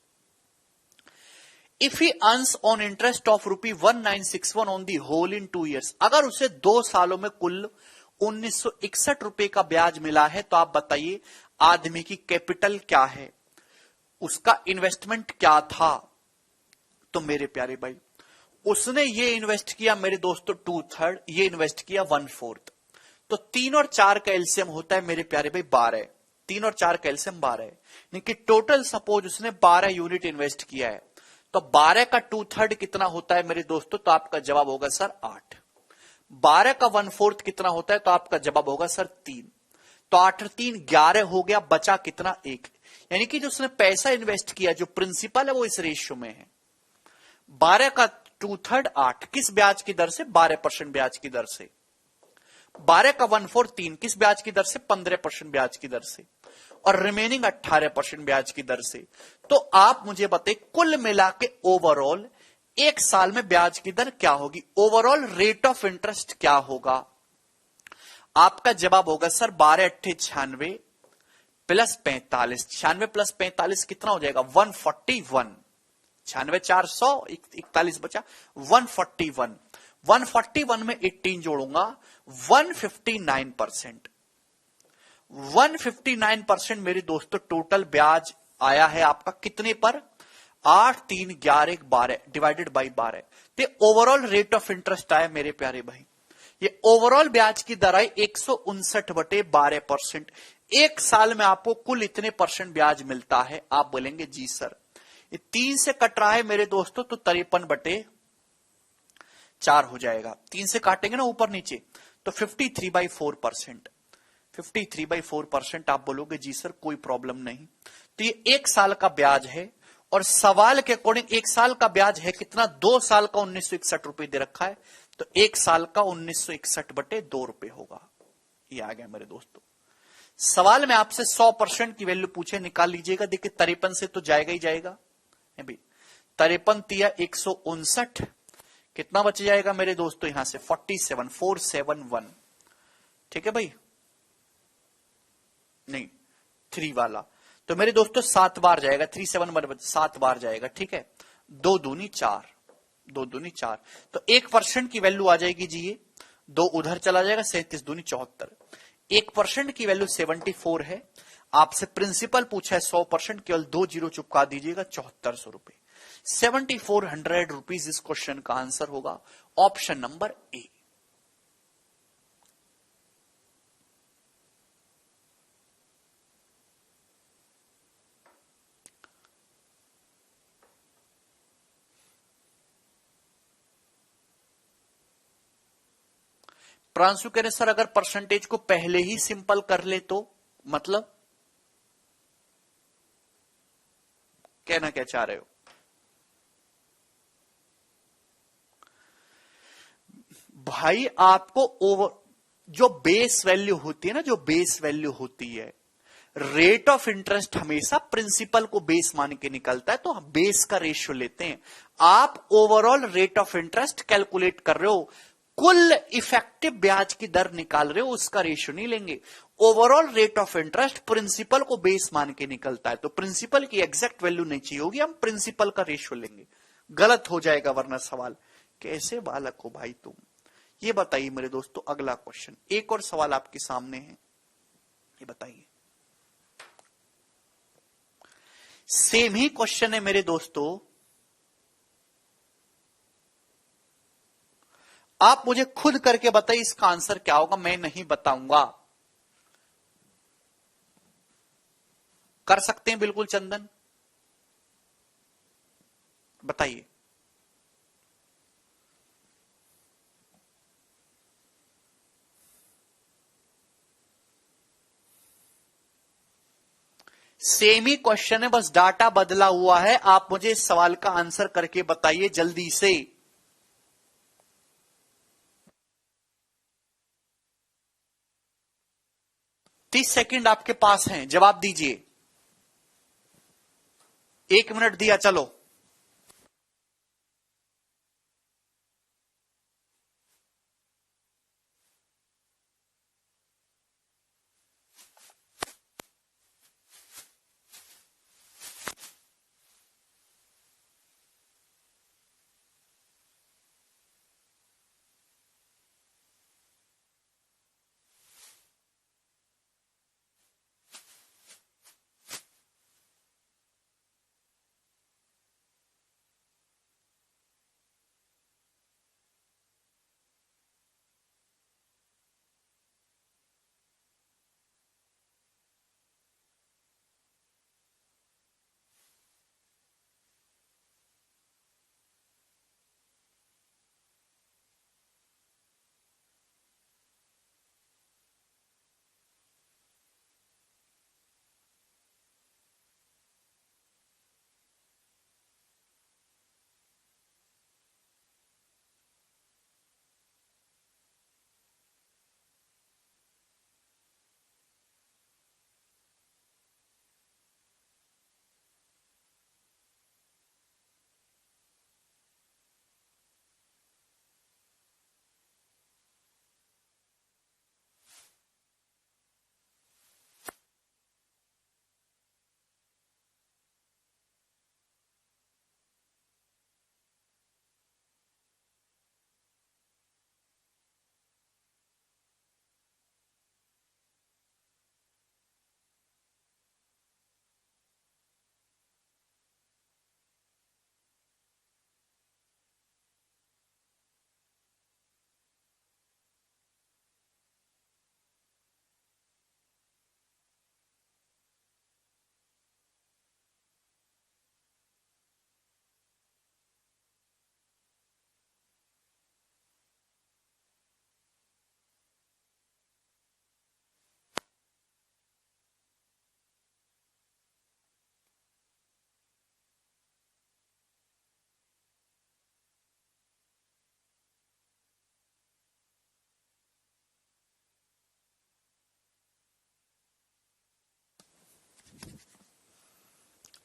Speaker 1: If he earns on interest of ₹1961 on the whole in 2 years, अगर उसे 2 सालों में कुल 1961 रुपए का ब्याज मिला है, तो आप बताइए आदमी की कैपिटल क्या है, उसका इन्वेस्टमेंट क्या था. तो मेरे प्यारे भाई, उसने ये इन्वेस्ट किया मेरे दोस्तों 2/3, ये इन्वेस्ट किया 1/4. तो 3 और 4 का एलसीएम होता है मेरे प्यारे भाई 12. 3 और 4 का एलसीएम 12 है, यानी टोटल सपोज उसने 12 यूनिट इन्वेस्ट किया है, तो 12 का 2/3 कितना होता है मेरे दोस्तों, तो आपका जवाब होगा सर 8. 12 का 1/4 कितना होता है, तो आपका जवाब होगा सर 3. तो 8 और 3 11 हो गया, बचा कितना 1. यानी कि जो उसने पैसा इन्वेस्ट किया, जो प्रिंसिपल है वो इस रेशियो में है. 12 का 2/3 8, किस ब्याज की दर से, 12% ब्याज की दर से. 12 का 1/4 3, किस ब्याज की दर से, 15% ब्याज की दर से, और रिमेनिंग 18% ब्याज की दर से. तो आप मुझे बताइए कुल मिला के ओवरऑल एक साल में ब्याज की दर क्या होगी, ओवरऑल रेट ऑफ इंटरेस्ट क्या होगा. आपका जवाब होगा सर 12 8 96 प्लस 45. 96 प्लस 45 कितना हो जाएगा, 141. 96 400, 41 बचा 141. 141 में 18 जोड़ूंगा, 159%. 159% मेरे दोस्तों टोटल ब्याज आया है आपका कितने पर, 8 3 11 12 डिवाइडेड बाई 12. तो ओवरऑल रेट ऑफ इंटरेस्ट आया मेरे प्यारे भाई. ये ओवरऑल ब्याज की दर आई 159/12%. एक साल में आपको कुल इतने परसेंट ब्याज मिलता है. आप बोलेंगे जी सर ये 3 से कट रहा है मेरे दोस्तों, तो 53/4 हो जाएगा. 3 से काटेंगे ना ऊपर नीचे, तो 53/4%. 53/4% आप बोलोगे जी सर कोई प्रॉब्लम नहीं. तो ये एक साल का ब्याज है, और सवाल के अकॉर्डिंग एक साल का ब्याज है कितना, 2 साल का 1961 रुपए दे रखा है, तो एक साल का 1961/2 रुपए होगा. ये आ गया मेरे दोस्तों. सवाल में आपसे 100% की वैल्यू पूछे, निकाल लीजिएगा. देखिए 53 से तो जाएगा ही जाएगा है भाई. 53 तिया 159, कितना बच जाएगा मेरे दोस्तों यहां से 47471. ठीक है भाई, नहीं 3 वाला, तो मेरे दोस्तों 7 बार जाएगा. 3 7 बार जाएगा. ठीक है, 2 दूनी 4, 2 दूनी 4, तो 1% की वैल्यू आ जाएगी जी. ये 2 उधर चला जाएगा, 37 दूनी 74. 1% की वैल्यू 74 है. आपसे प्रिंसिपल पूछा है 100%, केवल 2 जीरो चुपका दीजिएगा, 7400 रुपए. 7400 रुपीज इस क्वेश्चन का आंसर होगा, ऑप्शन नंबर ए. प्रांशु कह रहे सर अगर परसेंटेज को पहले ही सिंपल कर ले तो, मतलब कहना क्या चाह रहे हो. भाई आपको ओवर जो बेस वैल्यू होती है ना, जो बेस वैल्यू होती है, रेट ऑफ इंटरेस्ट हमेशा प्रिंसिपल को बेस मान के निकलता है, तो हम बेस का रेशियो लेते हैं. आप overall rate of interest calculate कर रहे हो, कुल इफेक्टिव ब्याज की दर निकाल रहे हो, उसका रेशियो नहीं लेंगे. Overall rate of interest principal को बेस मान के निकलता है, तो प्रिंसिपल की एग्जैक्ट वैल्यू नहीं चाहिए होगी, हम प्रिंसिपल का रेशियो लेंगे. गलत हो जाएगा वरना सवाल. कैसे बालक हो भाई तुम, ये बताइए मेरे दोस्तों. अगला क्वेश्चन, एक और सवाल आपके सामने है, ये बताइए. सेम ही क्वेश्चन है मेरे दोस्तों. आप मुझे खुद करके बताइए इसका आंसर क्या होगा, मैं नहीं बताऊंगा. कर सकते हैं बिल्कुल चंदन, बताइए. सेम ही क्वेश्चन है, बस डाटा बदला हुआ है. आप मुझे इस सवाल का आंसर करके बताइए जल्दी से. तीस सेकंड आपके पास हैं, जवाब दीजिए. 1 मिनट दिया, चलो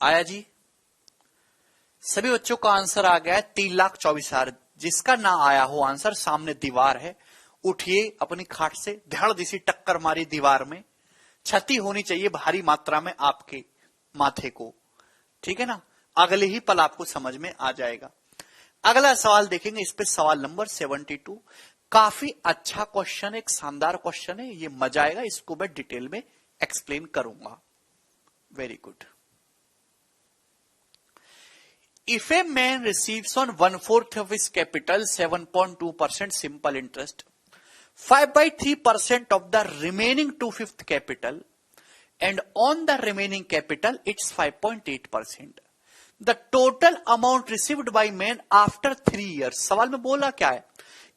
Speaker 1: आया जी? सभी बच्चों का आंसर आ गया है 3,24,000। जिसका ना आया हो आंसर, सामने दीवार है, उठिए अपनी खाट से, धड़ दिसी टक्कर मारी दीवार में, क्षति होनी चाहिए भारी मात्रा में आपके माथे को, ठीक है ना? अगले ही पल आपको समझ में आ जाएगा। अगला सवाल देखेंगे, इस पे सवाल नंबर 72। काफी अच्छा क्वेश्चन, एक शानदार क्वेश्चन है, ये मजा आएगा, इसको मैं डिटेल में एक्सप्लेन करूंगा। Very good. If a man receives on 1/4 of his capital 7.2% simple interest, 5/3% of the remaining 2/5 capital, and on the remaining capital it's 5.8%. The total amount received by man after 3 years. सवाल में बोला क्या है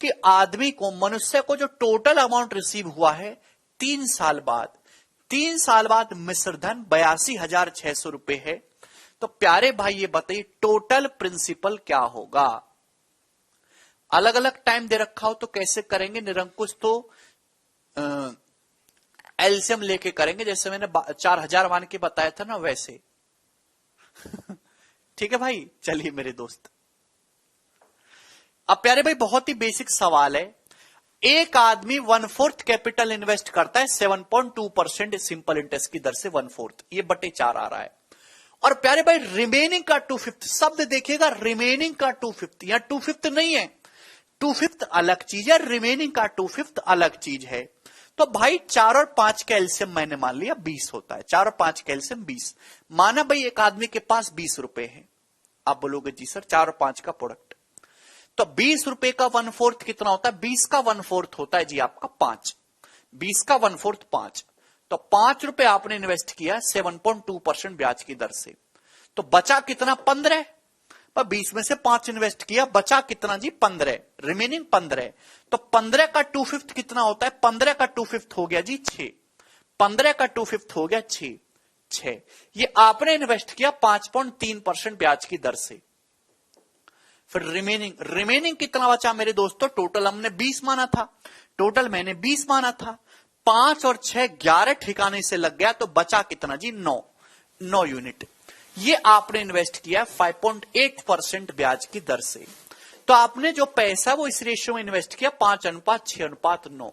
Speaker 1: कि आदमी को, मनुष्य को जो टोटल अमाउंट रिसीव हुआ है 3 साल बाद, 3 साल बाद मिश्र धन 82,600 रुपए है। तो प्यारे भाई ये बताइए टोटल प्रिंसिपल क्या होगा? अलग अलग टाइम दे रखा हो तो कैसे करेंगे निरंकुश? तो एलसीएम लेके करेंगे, जैसे मैंने 4,000 मान के बताया था ना, वैसे। ठीक है भाई, चलिए मेरे दोस्त। अब प्यारे भाई बहुत ही बेसिक सवाल है। एक आदमी 1/4 कैपिटल इन्वेस्ट करता है 7.2% सिंपल इंटरेस्ट की दर से, 1/4, ये बटे 4 आ रहा है। और प्यारे भाई रिमेनिंग का 2/5, शब्द देखिएगा, रिमेनिंग का 2/5, यहां 2/5 नहीं है, 2/5 अलग चीज है, रिमेनिंग का 2/5 अलग चीज है। तो भाई 4 और 5 का एलसीएम मैंने मान लिया 20 होता है, 4 और 5 का एलसीएम 20। माना भाई एक आदमी के पास 20 रुपए है। आप बोलोगे जी सर 4 और 5 का प्रोडक्ट, तो 20 रुपए का 1/4 कितना होता है? 20 का 1/4 होता है जी आपका 5, 20 का 1/4 5। तो 5 रुपए आपने इन्वेस्ट किया 7.2% ब्याज की दर से, तो बचा कितना? 15। पर 20 में से 5 इन्वेस्ट किया, बचा कितना जी? 15, रिमेनिंग 15। तो 15 का 2/5 कितना होता है? 15 का 2/5 हो गया जी 6, 15 का 2/5 हो गया 6। ये आपने इन्वेस्ट किया 5.3% ब्याज की दर से। फिर रिमेनिंग कितना बचा मेरे दोस्तों? टोटल हमने 20 माना था, टोटल मैंने 20 माना था, 5 और 6 11 ठिकाने से लग गया, तो बचा कितना जी? 9 यूनिट। ये आपने इन्वेस्ट किया 5.8% ब्याज की दर से। तो आपने जो पैसा वो इस रेशियो में इन्वेस्ट किया 5:6:9।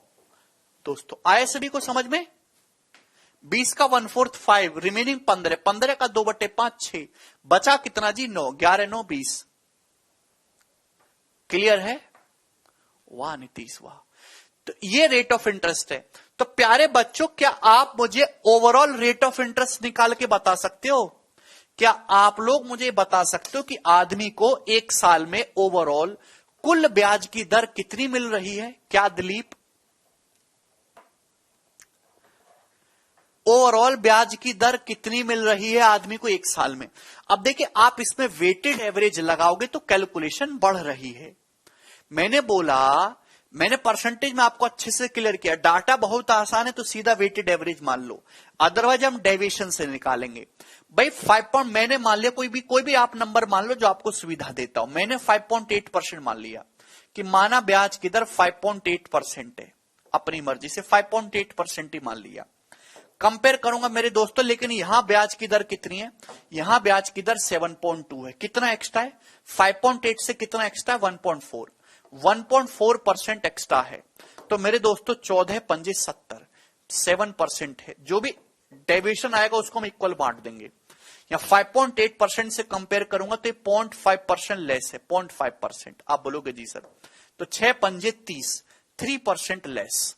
Speaker 1: दोस्तों आए सभी को समझ में? 20 का 1/4 5, रिमेनिंग 15, 15 का 2/5 6, बचा कितना जी? 9, 11 9 20। क्लियर है? वाह नीतीश वाह। तो ये रेट ऑफ इंटरेस्ट है। तो प्यारे बच्चों क्या आप मुझे ओवरऑल रेट ऑफ इंटरेस्ट निकाल के बता सकते हो? क्या आप लोग मुझे बता सकते हो कि आदमी को 1 साल में ओवरऑल कुल ब्याज की दर कितनी मिल रही है? क्या दिलीप? ओवरऑल ब्याज की दर कितनी मिल रही है आदमी को 1 साल में? अब देखिए आप इसमें वेटेड एवरेज लगाओगे तो कैलकुलेशन बढ़ रही है। मैंने परसेंटेज में आपको अच्छे से क्लियर किया, डाटा बहुत आसान है तो सीधा वेटेड एवरेज मान लो, अदरवाइज हम डेविएशन से निकालेंगे। भाई 5 मैंने मान लिया, कोई भी आप नंबर मान लो जो आपको सुविधा देता हूं। मैंने 5.8% मान लिया कि माना ब्याज की दर 5.8% है, अपनी मर्जी से 5.8% ही मान लिया। कंपेयर करूंगा मेरे दोस्तों, लेकिन यहां ब्याज की दर कितनी है? यहां ब्याज की दर 7.2 है। कितना एक्स्ट्रा है? 5.8 से कितना एक्स्ट्रा है? 1.4, 1.4% एक्स्ट्रा है। तो मेरे दोस्तों 14 पंजे 70, 7% है। जो भी डेविएशन आएगा उसको हम इक्वल बांट देंगे। या 5.8% से कंपेयर करूंगा तो 0.5% लेस है, 0.5%। आप बोलोगे जी सर, तो 6 पंजे 30, 3% लेस।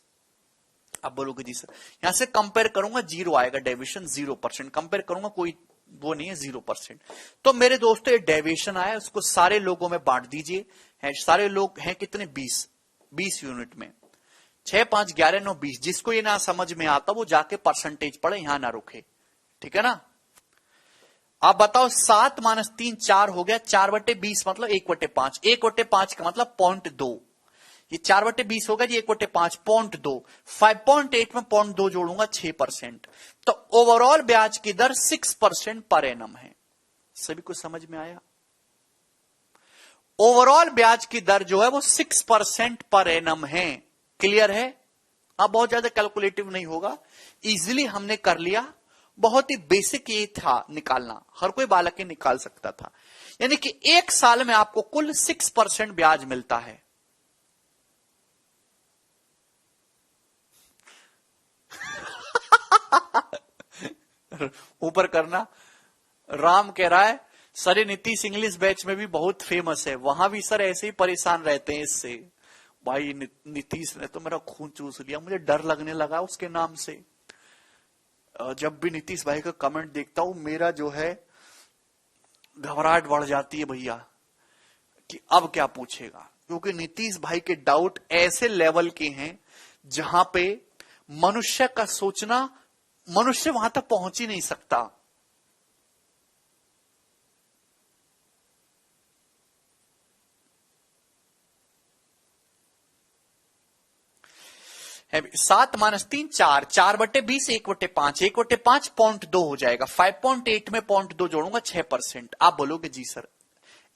Speaker 1: आप बोलोगे जी सर, यहां से कंपेयर करूंगा 0 आएगा, डेविएशन 0%। कंपेयर करूंगा कोई वो नहीं है, 0%। तो मेरे दोस्तों ये डेविएशन आया, उसको सारे लोगों में बांट दीजिए। सारे लोग हैं कितने? 20 यूनिट में। 6 5 11 9 20। जिसको ये ना समझ में आता वो जाके परसेंटेज पढ़े, यहां ना रुके, ठीक है ना? आप बताओ 7 - 3 4 हो गया, 4/20 मतलब 1/5, 1/5 का मतलब 0.2। ये 4/20 होगा जी, 1/5 0.2, 5.8 में 0.2 जोड़ूंगा 6%। तो ओवरऑल ब्याज की दर 6% पर एनम है। सभी को समझ में आया? ओवरऑल ब्याज की दर जो है वो 6% पर एनम है। क्लियर है? अब बहुत ज्यादा कैलकुलेटिव नहीं होगा, इजिली हमने कर लिया। बहुत ही बेसिक ये था निकालना, हर कोई बालक ही निकाल सकता था। यानी कि एक साल में आपको कुल 6% ब्याज मिलता है। ऊपर करना। राम कह रहा है सर ये नीतीश इंग्लिश बैच में भी बहुत फेमस है, वहां भी सर ऐसे ही परेशान रहते हैं इससे। भाई नीतीश ने तो मेरा खून चूस लिया, मुझे डर लगने लगा उसके नाम से। जब भी नीतीश भाई का कमेंट देखता हूं मेरा जो है घबराहट बढ़ जाती है भैया, कि अब क्या पूछेगा, क्योंकि नीतीश भाई के डाउट ऐसे लेवल के हैं जहां पे मनुष्य का सोचना, मनुष्य वहां तक पहुंच ही नहीं सकता। है 7-3 4, 4/20, 1/5, 1/5 0.2 हो जाएगा। 5.8 में 0.2 जोड़ूंगा 6%। आप बोलोगे जी सर,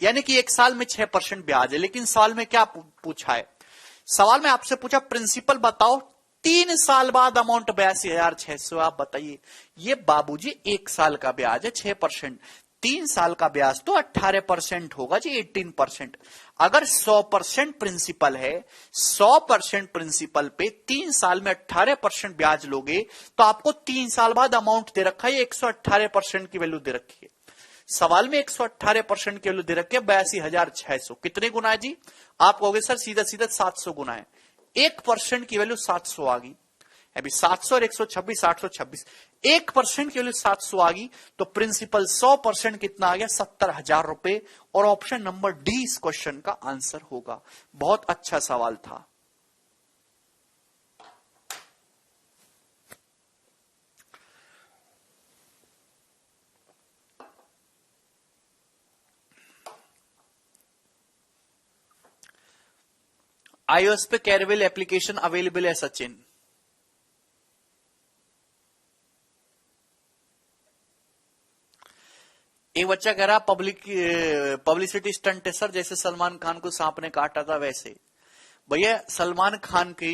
Speaker 1: यानी कि एक साल में 6% ब्याज है। लेकिन सवाल में क्या पूछा है, सवाल में आपसे पूछा प्रिंसिपल बताओ 3 साल बाद अमाउंट 82,600। आप बताइए, ये बाबूजी एक साल का ब्याज है 6%, 3 साल का ब्याज तो 18% होगा जी, 18%। अगर 100% प्रिंसिपल है, 100% प्रिंसिपल पे 3 साल में 18% ब्याज लोगे तो आपको 3 साल बाद अमाउंट दे रखा है 118% की वैल्यू दे रखी है। सवाल में 118% की वैल्यू दे रखी है 82,600। कितने गुना है जी, आप कहोगे सर सीधा सीधा 700 गुना है। 1% की वैल्यू 700 आ गई। अभी 700 और 126, 826, 1% की वैल्यू 700 आ गई, तो प्रिंसिपल 100% कितना आ गया, 70,000 रुपए। और ऑप्शन नंबर डी इस क्वेश्चन का आंसर होगा। बहुत अच्छा सवाल था। iOS पे कैरवेल एप्लीकेशन अवेलेबल है सचिन। एक बच्चा कह रहा पब्लिसिटी स्टंट है सर, जैसे सलमान खान को सांप ने काटा था वैसे। भैया सलमान खान की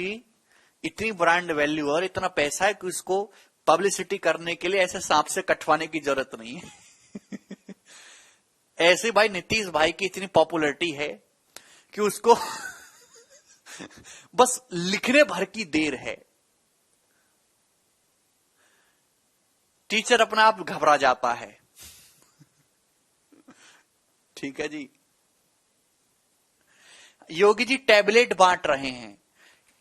Speaker 1: इतनी ब्रांड वैल्यू और इतना पैसा है कि उसको पब्लिसिटी करने के लिए ऐसे सांप से कटवाने की जरूरत नहीं है। ऐसे भाई नीतीश भाई की इतनी पॉपुलैरिटी है कि उसको बस लिखने भर की देर है। टीचर अपना आप घबरा जाता है। ठीक है जी। योगी जी टैबलेट बांट रहे हैं,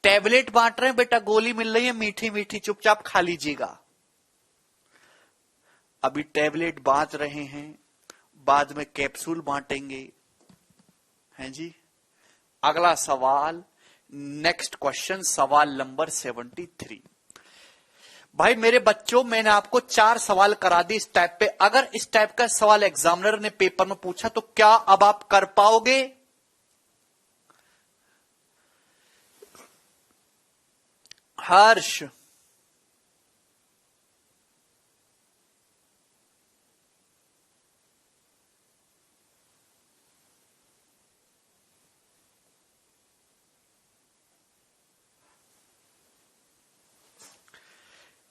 Speaker 1: टैबलेट बांट रहे हैं बेटा, गोली मिल रही है मीठी मीठी, चुपचाप खा लीजिएगा। अभी टैबलेट बांट रहे हैं, बाद में कैप्सूल बांटेंगे। हैं जी। अगला सवाल, नेक्स्ट क्वेश्चन, सवाल नंबर 73। भाई मेरे बच्चों, मैंने आपको 4 सवाल करा दी इस टाइप पे। अगर इस टाइप का सवाल एग्जामिनर ने पेपर में पूछा तो क्या अब आप कर पाओगे? हर्ष,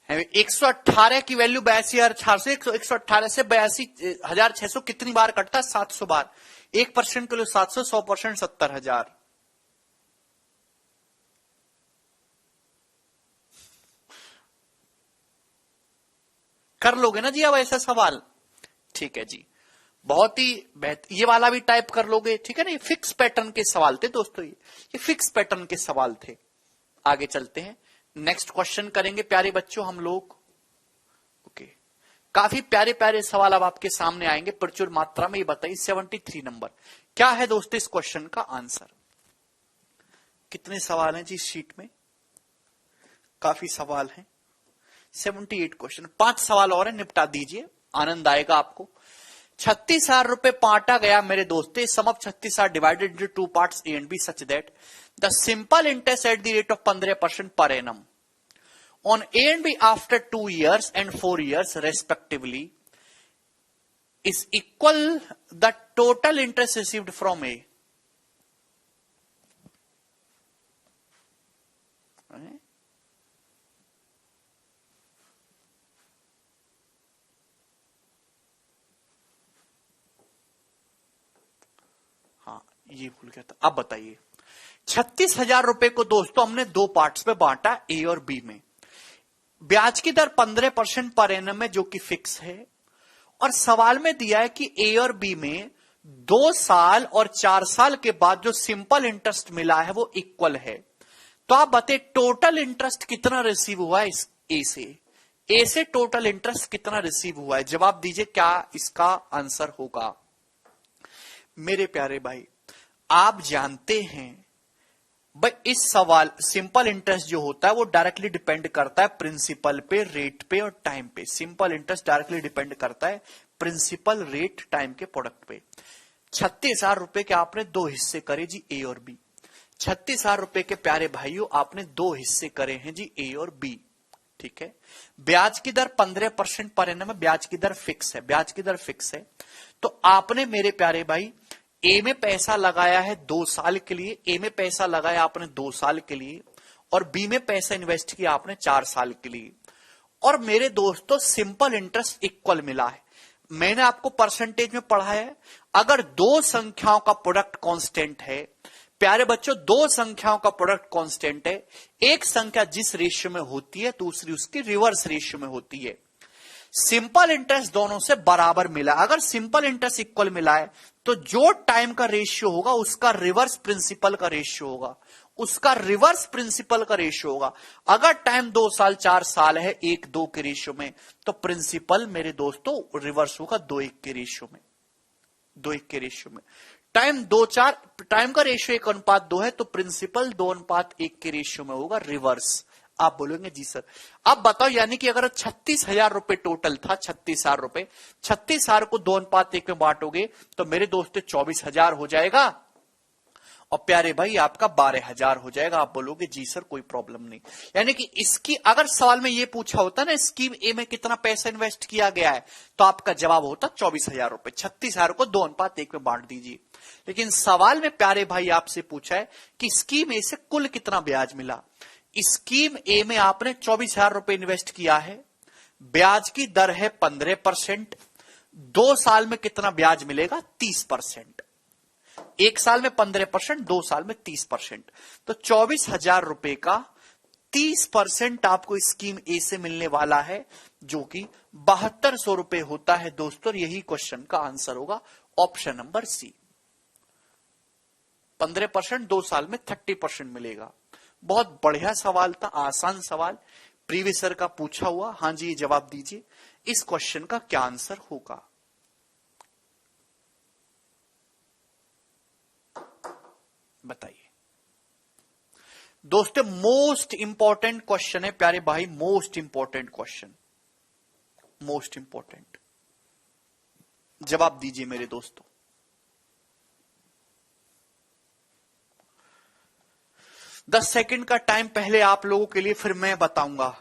Speaker 1: है 118 की वैल्यू 82,400, 118 से 82,600 कितनी बार कटता है? 700 बार। 1% के लिए 700, 100% 70,000। कर लोगे ना जी अब ऐसा सवाल? ठीक है जी, बहुत ही बेहतर। ये वाला भी टाइप कर लोगे, ठीक है ना। ये फिक्स पैटर्न के सवाल थे दोस्तों, ये फिक्स पैटर्न के सवाल थे। आगे चलते हैं, नेक्स्ट क्वेश्चन करेंगे प्यारे बच्चों हम लोग। ओके, काफी प्यारे प्यारे सवाल अब आपके सामने आएंगे प्रचुर मात्रा में। ये बताइए 73 नंबर क्या है दोस्तों इस क्वेश्चन का आंसर? कितने सवाल हैं जी इस शीट में? काफी सवाल हैं। 78 क्वेश्चन, 5 सवाल और है, निपटा दीजिए, आनंद आएगा आपको। 36,000 रुपए बांटा गया मेरे दोस्तों। Sum of 36,000 divided into 2 parts A and B such that the simple interest at the rate of 15% per annum on A and B after 2 years and 4 years respectively is equal the total interest received from A. ये भूल गया था। अब बताइए, 36,000 रुपए को दोस्तों हमने दो पार्ट्स में बांटा, ए और बी में। ब्याज की दर 15% पर एनम है, जो कि फिक्स है, और सवाल में दिया है कि ए और बी में 2 साल और 4 साल के बाद जो सिंपल इंटरेस्ट मिला है वो इक्वल है। तो आप बताइए टोटल इंटरेस्ट कितना रिसीव हुआ है इस ए से टोटल इंटरेस्ट कितना रिसीव हुआ है। जवाब दीजिए क्या इसका आंसर होगा। मेरे प्यारे भाई, आप जानते हैं भाई इस सवाल सिंपल इंटरेस्ट जो होता है वो डायरेक्टली डिपेंड करता है प्रिंसिपल पे, रेट पे और टाइम पे। सिंपल इंटरेस्ट डायरेक्टली डिपेंड करता है प्रिंसिपल, रेट, टाइम के प्रोडक्ट पे। 36,000 रुपए के आपने दो हिस्से करे जी, ए और बी। 36,000 रुपए के प्यारे भाइयों आपने दो हिस्से करे हैं जी, ए और बी। ठीक है। ब्याज की दर 15% पर एनम है, ब्याज की दर फिक्स है, ब्याज की दर फिक्स है। तो आपने मेरे प्यारे भाई ए में पैसा लगाया है 2 साल के लिए, ए में पैसा लगाया आपने 2 साल के लिए, और बी में पैसा इन्वेस्ट किया आपने 4 साल के लिए। और मेरे दोस्तों सिंपल इंटरेस्ट इक्वल मिला है। मैंने आपको परसेंटेज में पढ़ाया है, अगर दो संख्याओं का प्रोडक्ट कांस्टेंट है, प्यारे बच्चों दो संख्याओं का प्रोडक्ट कांस्टेंट है, एक संख्या जिस रेशियो में होती है दूसरी उसकी रिवर्स रेशियो में होती है। सिंपल इंटरेस्ट दोनों से बराबर मिला, अगर सिंपल इंटरेस्ट इक्वल मिला है तो जो टाइम का रेशियो होगा उसका रिवर्स प्रिंसिपल का रेशियो होगा, उसका रिवर्स प्रिंसिपल का रेशियो होगा। अगर टाइम 2 साल 4 साल है 1:2 के रेशियो में, तो प्रिंसिपल मेरे दोस्तों रिवर्स होगा 2:1 के रेशियो में, 2:1 के रेशियो में। टाइम 2-4, टाइम का रेशियो 1:2 है तो प्रिंसिपल 2:1 के रेशियो में होगा, रिवर्स। आप बोलेंगे जी सर। अब बताओ, यानी कि अगर 36,000 रुपए टोटल था, 36,000 रुपए, 36,000 को 2:1 में बांटोगे तो मेरे दोस्तों 24,000 हो जाएगा, और प्यारे भाई आपका 12,000 हो जाएगा। आप बोलोगे जी सर कोई प्रॉब्लम नहीं। यानी कि इसकी अगर सवाल में ये पूछा होता ना स्कीम ए में कितना पैसा इन्वेस्ट किया गया है, तो आपका जवाब होता 24,000 रुपए। 36,000 को 2:1 में बांट दीजिए। लेकिन सवाल में प्यारे भाई आपसे पूछा है कि स्कीम ए से कुल कितना ब्याज मिला। स्कीम ए में आपने 24,000 रुपए इन्वेस्ट किया है, ब्याज की दर है 15%, 2 साल में कितना ब्याज मिलेगा 30%। 1 साल में 15%, 2 साल में 30%। तो 24,000 रुपए का 30% आपको स्कीम ए से मिलने वाला है, जो कि 7200 रुपए होता है दोस्तों। यही क्वेश्चन का आंसर होगा, ऑप्शन नंबर सी। 15% 2 साल में 30% मिलेगा। बहुत बढ़िया सवाल था, आसान सवाल, प्रीवियस ईयर का पूछा हुआ। हां जी जवाब दीजिए, इस क्वेश्चन का क्या आंसर होगा। बताइए दोस्तों, मोस्ट इंपॉर्टेंट क्वेश्चन है प्यारे भाई, most important question, most important. जवाब दीजिए मेरे दोस्तों। 10 सेकंड का टाइम पहले आप लोगों के लिए, फिर मैं बताऊंगा।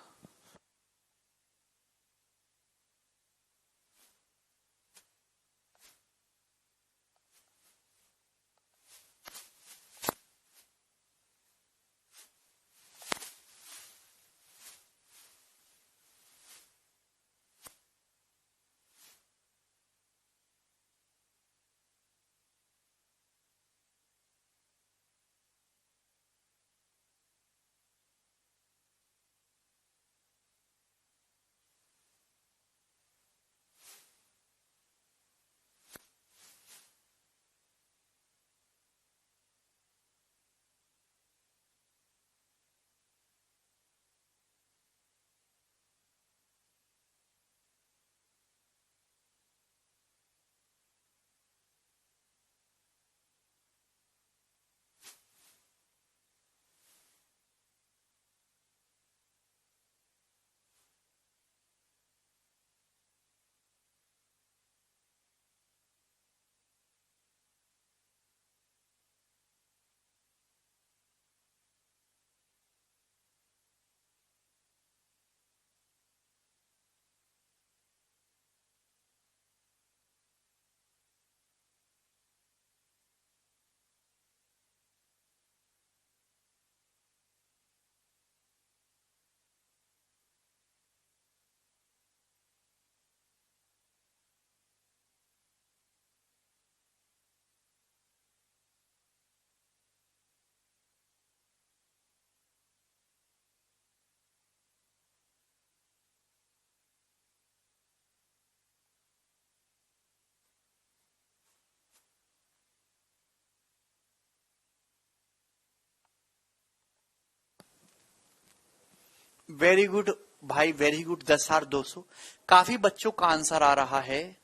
Speaker 1: वेरी गुड भाई, वेरी गुड। 10,200 काफी बच्चों का आंसर आ रहा है।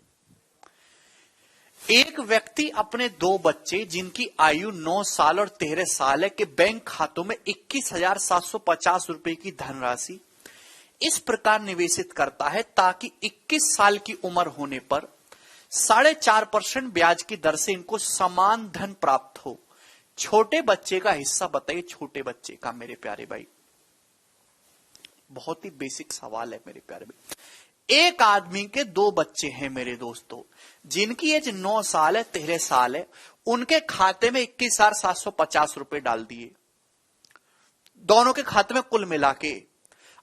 Speaker 1: एक व्यक्ति अपने दो बच्चे जिनकी आयु 9 साल और 13 साल है के बैंक खातों में 21,750 रुपए की धनराशि इस प्रकार निवेशित करता है ताकि 21 साल की उम्र होने पर 4.5% ब्याज की दर से इनको समान धन प्राप्त हो। छोटे बच्चे का हिस्सा बताइए, छोटे बच्चे का मेरे प्यारे भाई। बहुत ही बेसिक सवाल है मेरे प्यारे भाई। एक आदमी के दो बच्चे हैं मेरे दोस्तों, जिनकी एज 9 साल है 13 साल है, उनके खाते में 21,750 रुपए डाल दिए, दोनों के खाते में कुल मिला के।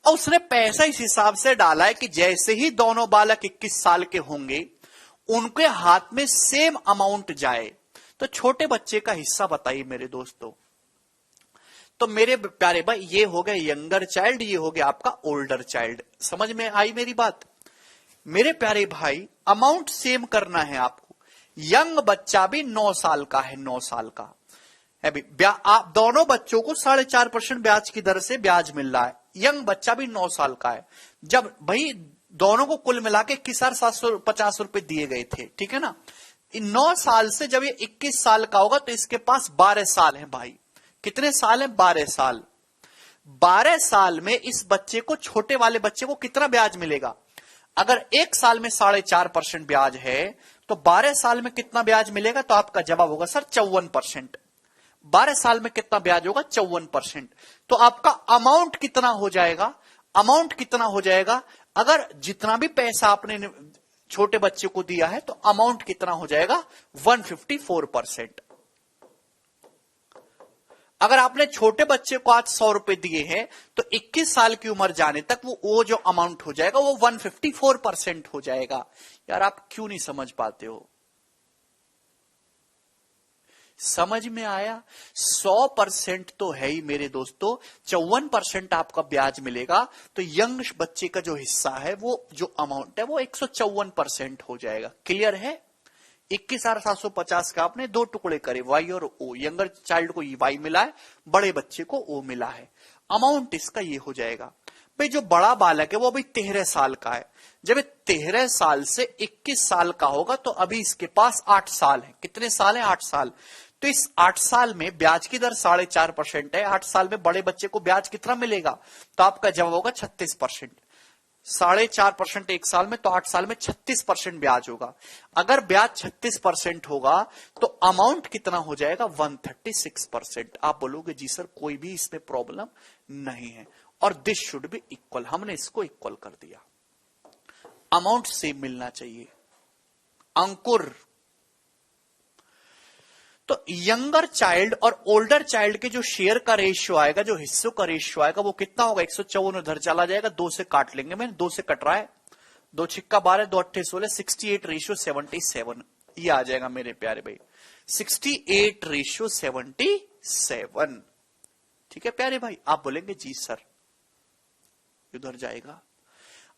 Speaker 1: और उसने पैसा इस हिसाब से डाला है कि जैसे ही दोनों बालक 21 साल के होंगे उनके हाथ में सेम अमाउंट जाए। तो छोटे बच्चे का हिस्सा बताइए मेरे दोस्तों। तो मेरे प्यारे भाई ये हो गया यंगर चाइल्ड, ये हो गया आपका ओल्डर चाइल्ड। समझ में आई मेरी बात? मेरे प्यारे भाई अमाउंट सेम करना है आपको। यंग बच्चा भी 9 साल का है, 9 साल का है भी। आप दोनों बच्चों को 4.5% ब्याज की दर से ब्याज मिल रहा है। यंग बच्चा भी 9 साल का है। जब भाई दोनों को कुल मिला के 21,750 रुपए दिए गए थे, ठीक है ना। 9 साल से जब ये 21 साल का होगा तो इसके पास 12 साल है भाई। कितने साल है? 12 साल। 12 साल में इस बच्चे को, छोटे वाले बच्चे को कितना ब्याज मिलेगा? अगर एक साल में 4.5% ब्याज है तो 12 साल में कितना ब्याज मिलेगा? तो आपका जवाब होगा सर 54%। 12 साल में कितना ब्याज होगा? 54%। तो आपका अमाउंट कितना हो जाएगा? अमाउंट कितना हो जाएगा? अगर जितना भी पैसा आपने छोटे बच्चे को दिया है तो अमाउंट कितना हो जाएगा? 154%। अगर आपने छोटे बच्चे को आज 100 रुपए दिए हैं तो 21 साल की उम्र जाने तक वो जो अमाउंट हो जाएगा वो 154% हो जाएगा। यार आप क्यों नहीं समझ पाते हो? समझ में आया? 100% तो है ही मेरे दोस्तों, 54% आपका ब्याज मिलेगा। तो यंग बच्चे का जो हिस्सा है, वो जो अमाउंट है वो 154% हो जाएगा। क्लियर है? 21,750 का आपने दो टुकड़े करे, वाई और ओ। यंगर चाइल्ड को वाई मिला है, बड़े बच्चे को ओ मिला है। अमाउंट इसका ये हो जाएगा। भाई जो बड़ा बालक है वो अभी 13 साल का है। जब 13 साल से 21 साल का होगा तो अभी इसके पास 8 साल है। कितने साल है? 8 साल। तो इस 8 साल में ब्याज की दर 4.5% है। 8 साल में बड़े बच्चे को ब्याज कितना मिलेगा? तो आपका जवाब होगा 36%। 4.5% एक साल में, तो 8 साल में 36% ब्याज होगा। अगर ब्याज 36% होगा तो अमाउंट कितना हो जाएगा? 136%। आप बोलोगे जी सर कोई भी इसमें प्रॉब्लम नहीं है, और दिस शुड बी इक्वल। हमने इसको इक्वल कर दिया। अमाउंट सेम मिलना चाहिए। अंकुर, तो यंगर चाइल्ड और ओल्डर चाइल्ड के जो शेयर का रेशियो आएगा, जो हिस्सों का रेशियो आएगा, वो कितना होगा? 154 उधर चला जाएगा, 2 से काट लेंगे। मैंने 2 से कट रहा है, 2 छिक्का 12, 2 अट्ठे 16, 68:77 ये आ जाएगा मेरे प्यारे भाई, 68:77। ठीक है प्यारे भाई? आप बोलेंगे जी सर उधर जाएगा।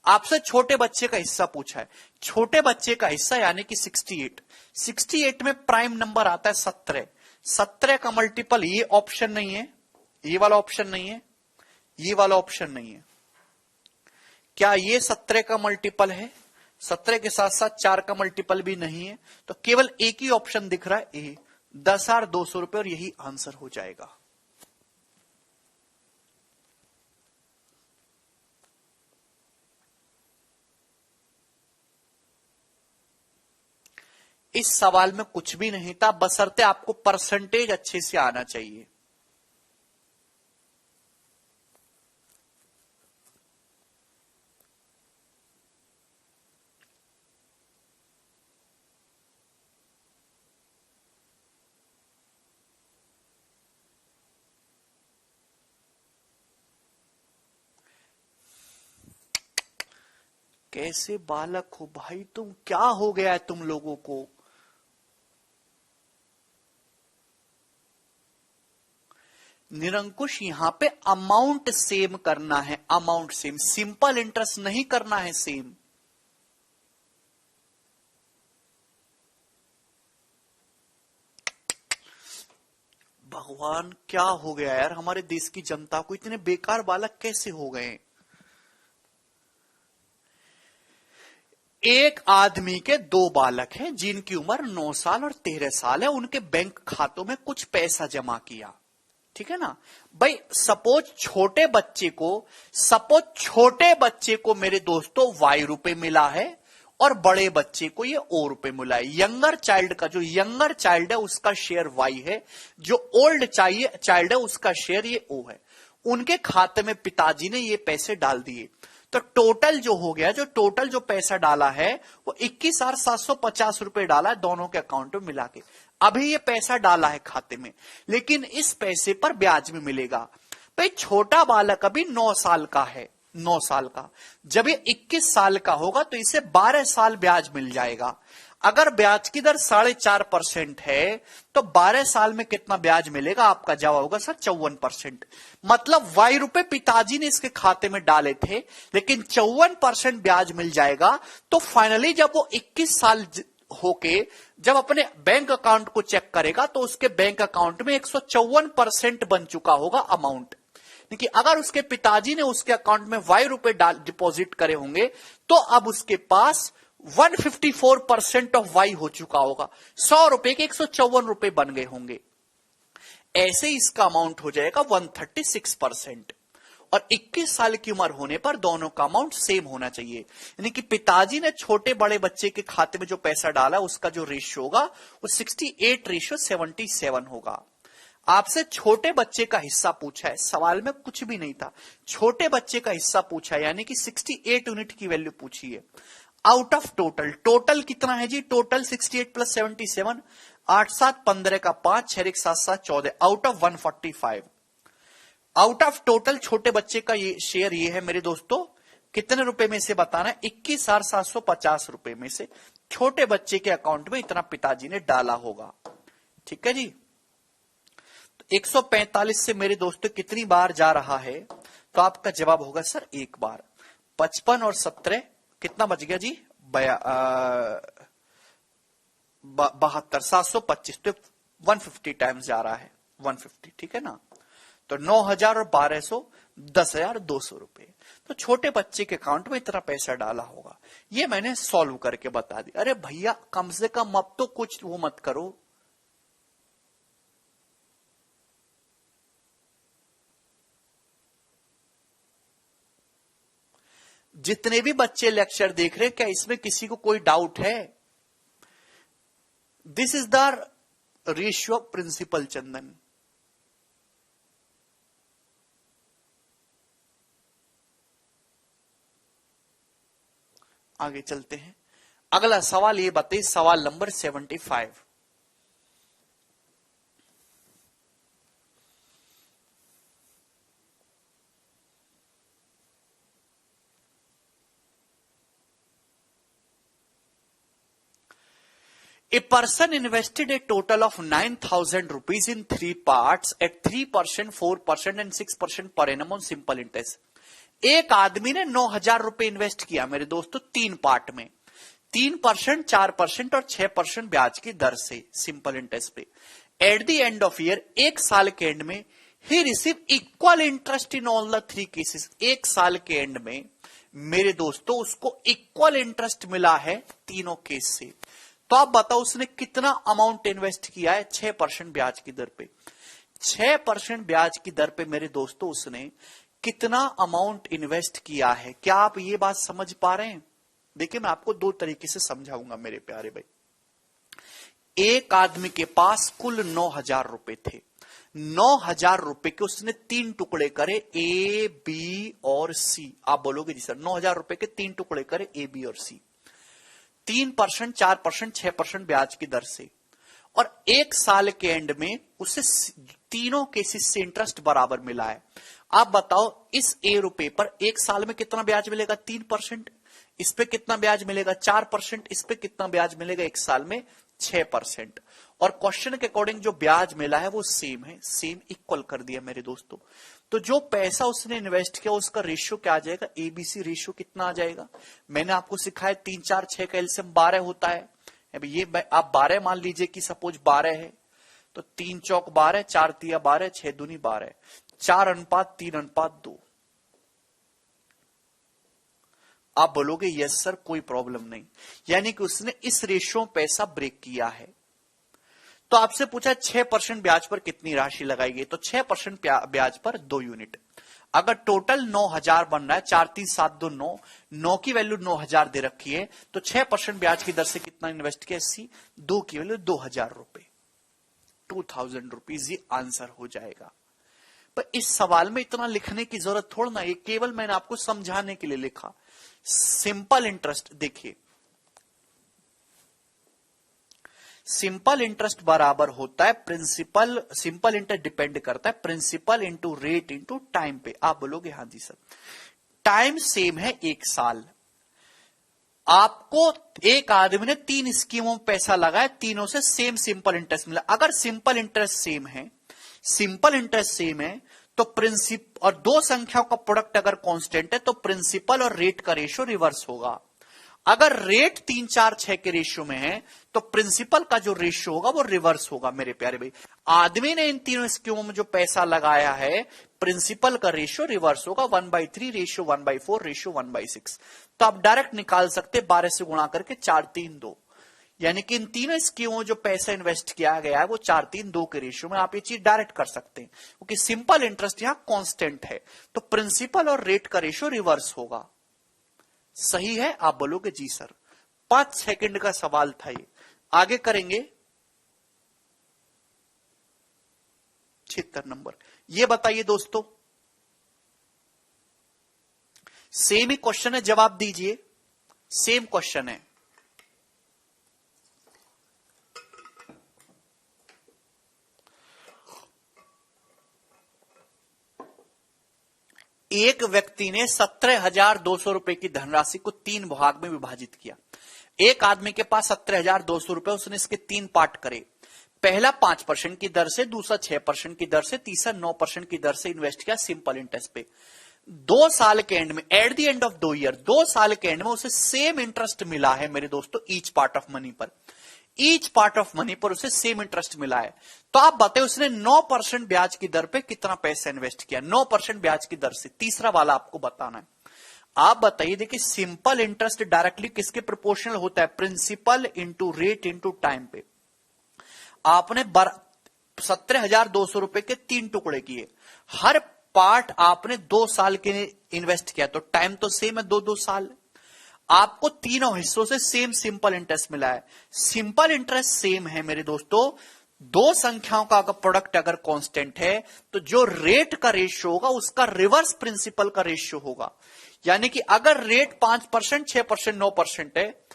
Speaker 1: आपसे छोटे बच्चे का हिस्सा पूछा है। छोटे बच्चे का हिस्सा यानी कि 68 में प्राइम नंबर आता है 17। 17 का मल्टीपल ये ऑप्शन नहीं है, ये वाला ऑप्शन नहीं है, ये वाला ऑप्शन नहीं है। क्या ये 17 का मल्टीपल है? 17 के साथ साथ 4 का मल्टीपल भी नहीं है। तो केवल एक ही ऑप्शन दिख रहा है, ए। 10,200 रुपए, और यही आंसर हो जाएगा। इस सवाल में कुछ भी नहीं था, बशर्ते आपको परसेंटेज अच्छे से आना चाहिए। कैसे बालक हो भाई तुम? क्या हो गया है तुम लोगों को? निरंकुश, यहां पे अमाउंट सेम करना है। अमाउंट सेम, सिंपल इंटरेस्ट नहीं करना है सेम। भगवान क्या हो गया यार, हमारे देश की जनता को इतने बेकार बालक कैसे हो गए? एक आदमी के दो बालक हैं जिनकी उम्र 9 साल और 13 साल है, उनके बैंक खातों में कुछ पैसा जमा किया, ठीक है ना भाई। सपोज छोटे बच्चे को मेरे दोस्तों वाई रुपए मिला है और बड़े बच्चे को ये ओ रुपए मिला है। यंगर चाइल्ड है उसका शेयर वाई है, जो ओल्ड चाइल्ड है उसका शेयर ये ओ है। उनके खाते में पिताजी ने ये पैसे डाल दिए, तो टोटल जो हो गया, जो पैसा डाला है वो 21,750 रुपए डाला है दोनों के अकाउंट में मिला के। अभी ये पैसा डाला है खाते में, लेकिन इस पैसे पर ब्याज भी मिलेगा। भाई छोटा बालक अभी 9 साल का है, 9 साल का, जब ये 21 साल का होगा तो इसे 12 साल ब्याज मिल जाएगा। अगर ब्याज की दर 4.5% है तो 12 साल में कितना ब्याज मिलेगा? आपका जवाब होगा सर 54%। मतलब वाई रुपए पिताजी ने इसके खाते में डाले थे, लेकिन 54% ब्याज मिल जाएगा। तो फाइनली जब वो 21 साल होके जब अपने बैंक अकाउंट को चेक करेगा तो उसके बैंक अकाउंट में 154% बन चुका होगा अमाउंट। देखिए अगर उसके पिताजी ने उसके अकाउंट में वाई रुपए डिपॉजिट करे होंगे तो अब उसके पास 154% ऑफ वाई हो चुका होगा, 100 रुपए के 154 रुपए बन गए होंगे। ऐसे इसका अमाउंट हो जाएगा 136%। और 21 साल की उम्र होने पर दोनों का अमाउंट सेम होना चाहिए, यानी कि पिताजी ने छोटे बड़े बच्चे के खाते में जो पैसा डाला उसका जो रेशियो होगा वो 68:77 होगा। आपसे छोटे बच्चे का हिस्सा पूछा है, सवाल में कुछ भी नहीं था, छोटे बच्चे का हिस्सा पूछा है, यानी कि 68 यूनिट की वैल्यू पूछी है। आउट ऑफ टोटल कितना है जी? टोटल 68 + 77, 8 7 15 का 5, 6 1 7 7 14, out of 145। Out of total छोटे बच्चे का ये शेयर ये है मेरे दोस्तों, कितने रुपए में से बताना है? 21,750 रुपए में से छोटे बच्चे के अकाउंट में इतना पिताजी ने डाला होगा, ठीक है जी। तो 145 से मेरे दोस्तों कितनी बार जा रहा है? तो आपका जवाब होगा सर एक बार। 55 और 17 कितना बच गया जी? 72, 725, तो 150 टाइम्स जा रहा है, 150, ठीक है ना। तो 9,000 और 1200, 10,200 रुपए। तो छोटे बच्चे के अकाउंट में इतना पैसा डाला होगा। ये मैंने सॉल्व करके बता दिया। अरे भैया कम से कम अब तो कुछ वो मत करो। जितने भी बच्चे लेक्चर देख रहे हैं, क्या इसमें किसी को कोई डाउट है? This is the ratio principal Chandan. आगे चलते हैं। अगला सवाल ये बताइए, सवाल नंबर 75। A person invested a total of 9,000 rupees in 3 parts at 3%, 4% and 6% per annum on simple interest. एक आदमी ने 9,000 रुपए इन्वेस्ट किया मेरे दोस्तों 3 पार्ट में, 3%, 4% और 6% ब्याज की दर से सिंपल इंटरेस्ट पे। At the end of year, एक साल के एंड में, ही receive equal interest in all the 3 cases. एक साल के एंड में मेरे दोस्तों उसको इक्वल इंटरेस्ट मिला है तीनों केस से। तो आप बताओ उसने कितना अमाउंट इन्वेस्ट किया है? 6% ब्याज की दर पे। 6% ब्याज की दर पे मेरे दोस्तों उसने कितना अमाउंट इन्वेस्ट किया है? क्या आप ये बात समझ पा रहे हैं? देखिए मैं आपको 2 तरीके से समझाऊंगा मेरे प्यारे भाई। एक आदमी के पास कुल 9,000 रुपए थे। 9,000 रुपए के उसने 3 टुकड़े करे, ए बी और सी। आप बोलोगे जी सर 9,000 रुपए के 3 टुकड़े करे ए बी और सी, 3%, 4%, 6% ब्याज की दर से। और एक साल के एंड में उसे तीनों केसेस से इंटरेस्ट बराबर मिला है। आप बताओ इस ए रुपए पर एक साल में कितना ब्याज मिलेगा? 3%। इस पे कितना ब्याज मिलेगा? 4%। इस पे कितना ब्याज मिलेगा एक साल में? 6%। और क्वेश्चन के अकॉर्डिंग जो ब्याज मिला है वो सेम है, सेम इक्वल कर दिया मेरे दोस्तों। तो जो पैसा उसने इन्वेस्ट किया उसका रेशियो क्या आ जाएगा? एबीसी रेशियो कितना आ जाएगा? मैंने आपको सिखाया 3 4 6 का एलसीएम 12 होता है। अभी ये आप 12 मान लीजिए कि सपोज 12 है, तो 3 चौक 12, 4 तिया 12, 6 दूनी 12, 4:3:2। आप बोलोगे यस सर कोई प्रॉब्लम नहीं, यानी कि उसने इस रेशियो में पैसा ब्रेक किया है। तो आपसे पूछा 6% ब्याज पर कितनी राशि लगाएगी, तो 6% ब्याज पर 2 यूनिट। अगर टोटल 9,000 बन रहा है, 4 3 7 2 9, 9 की वैल्यू 9,000 दे रखी है, तो 6% ब्याज की दर से कितना इन्वेस्ट किया, 80, 2 की वैल्यू 2,000 रुपए, 2,000 रुपीज ये आंसर हो जाएगा। पर इस सवाल में इतना लिखने की जरूरत थोड़ा ना, ये केवल मैंने आपको समझाने के लिए लिखा। सिंपल इंटरेस्ट देखिए, सिंपल इंटरेस्ट बराबर होता है प्रिंसिपल, सिंपल इंटरेस्ट डिपेंड करता है principal into rate into time पे। आप बोलोगे हाँ जी सर, टाइम सेम है 1 साल। आपको एक आदमी ने 3 स्कीमों में पैसा लगाया, तीनों से सेम सिंपल इंटरेस्ट मिला। अगर सिंपल इंटरेस्ट सेम है, सिंपल इंटरेस्ट सेम है, तो प्रिंसिपल और दो संख्याओं का प्रोडक्ट अगर कांस्टेंट है तो प्रिंसिपल और रेट का रेशियो रिवर्स होगा। अगर रेट 3 4 6 के रेशियो में है तो प्रिंसिपल का जो रेशियो होगा वो रिवर्स होगा। मेरे प्यारे भाई, आदमी ने इन तीनों स्कीमों में जो पैसा लगाया है, प्रिंसिपल का रेशियो रिवर्स होगा, 1/3 रेशियो 1/4 रेशियो 1/6। तो आप डायरेक्ट निकाल सकते 12 से गुणा करके 4 3 2, यानी कि इन तीनों स्कीमों में जो पैसा इन्वेस्ट किया गया है वो 4 3 2 के रेशियो में। आप ये चीज डायरेक्ट कर सकते हैं क्योंकि सिंपल इंटरेस्ट यहां कांस्टेंट है, तो प्रिंसिपल और रेट का रेशियो रिवर्स होगा। सही है? आप बोलोगे जी सर। 5 सेकंड का सवाल था ये, आगे करेंगे। 76 नंबर, ये बताइए दोस्तों, सेम ही क्वेश्चन है, जवाब दीजिए। सेम क्वेश्चन है। एक व्यक्ति ने 17,200 रुपए की धनराशि को 3 भाग में विभाजित किया। एक आदमी के पास 17,200 रुपए, उसने इसके 3 पार्ट करे। पहला 5% की दर से, दूसरा 6% की दर से, तीसरा 9% की दर से इन्वेस्ट किया सिंपल इंटरेस्ट पे। 2 साल के एंड में, eight the end of 2 year, 2 साल के एंड में उसे सेम इंटरेस्ट मिला है मेरे दोस्तों, ईच पार्ट ऑफ मनी पर, ईच पार्ट ऑफ मनी पर उसे सेम इंटरेस्ट मिला है। तो आप बताइए उसने 9% ब्याज की दर पे कितना पैसा इन्वेस्ट किया, 9% ब्याज की दर से। तीसरा वाला आपको बताना है। आप बताइए, देखिए सिंपल इंटरेस्ट डायरेक्टली किसके प्रोपोर्शनल होता है, principal into rate into time पे। आपने 17,200 रुपए के 3 टुकड़े किए, हर पार्ट आपने 2 साल के इन्वेस्ट किया, तो टाइम तो सेम है, 2 साल। आपको तीनों हिस्सों से सेम सिंपल इंटरेस्ट मिला है। सिंपल इंटरेस्ट सेम है मेरे दोस्तों, दो संख्याओं का अगर प्रोडक्ट अगर कांस्टेंट है तो जो रेट का रेशियो होगा उसका रिवर्स प्रिंसिपल का रेशियो होगा। यानी कि अगर रेट 5%, 6%, 9% है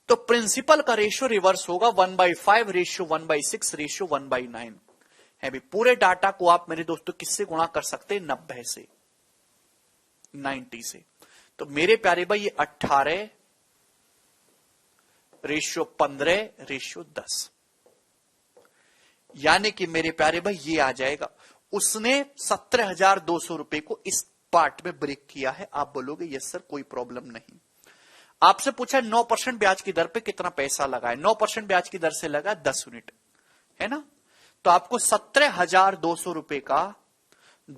Speaker 1: तो प्रिंसिपल का रेशियो रिवर्स होगा, 1/5 रेशियो 1/6 रेशियो 1/9 है भी। पूरे डाटा को आप मेरे दोस्तों किससे गुणा कर सकते हैं, 90 से, 90 से। तो मेरे प्यारे भाई ये 18 रेशियो 15 रेशियो 10, यानी कि मेरे प्यारे भाई ये आ जाएगा। उसने 17,200 रुपए को इस पार्ट में ब्रेक किया है। आप बोलोगे यस सर कोई प्रॉब्लम नहीं। आपसे पूछा 9% ब्याज की दर पे कितना पैसा लगा है, 9% ब्याज की दर से लगा 10 यूनिट, है ना। तो आपको 17,200 रुपए का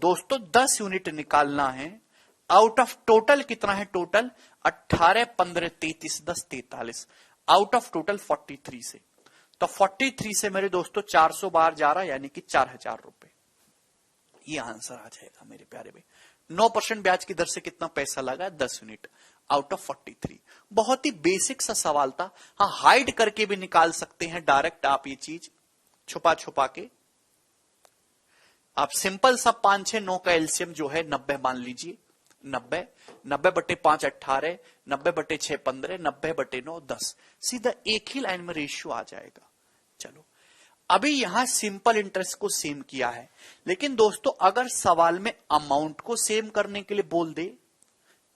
Speaker 1: दोस्तों 10 यूनिट निकालना है। आउट ऑफ टोटल कितना है, टोटल 18 15 33 10 43, आउट ऑफ टोटल 43 से। तो 43 से मेरे दोस्तों 400 बार जा रहा, यानी कि 4,000 रुपए, ये आंसर आ जाएगा मेरे प्यारे भाई। 9% ब्याज की दर से कितना पैसा लगा, 10 यूनिट आउट ऑफ 43। बहुत ही बेसिक सा सवाल था। हाँ, हाइड करके भी निकाल सकते हैं डायरेक्ट आप, ये चीज छुपा छुपा के। आप सिंपल सा 5 6 9 का एलसीएम जो है 90 मान लीजिए, 90 90/5 18, 90/6 15, 90/9 10, सीधा एक ही लाइन में रेशियो आ जाएगा। चलो, अभी यहां सिंपल इंटरेस्ट को सेम किया है, लेकिन दोस्तों अगर सवाल में अमाउंट को सेम करने के लिए बोल दे,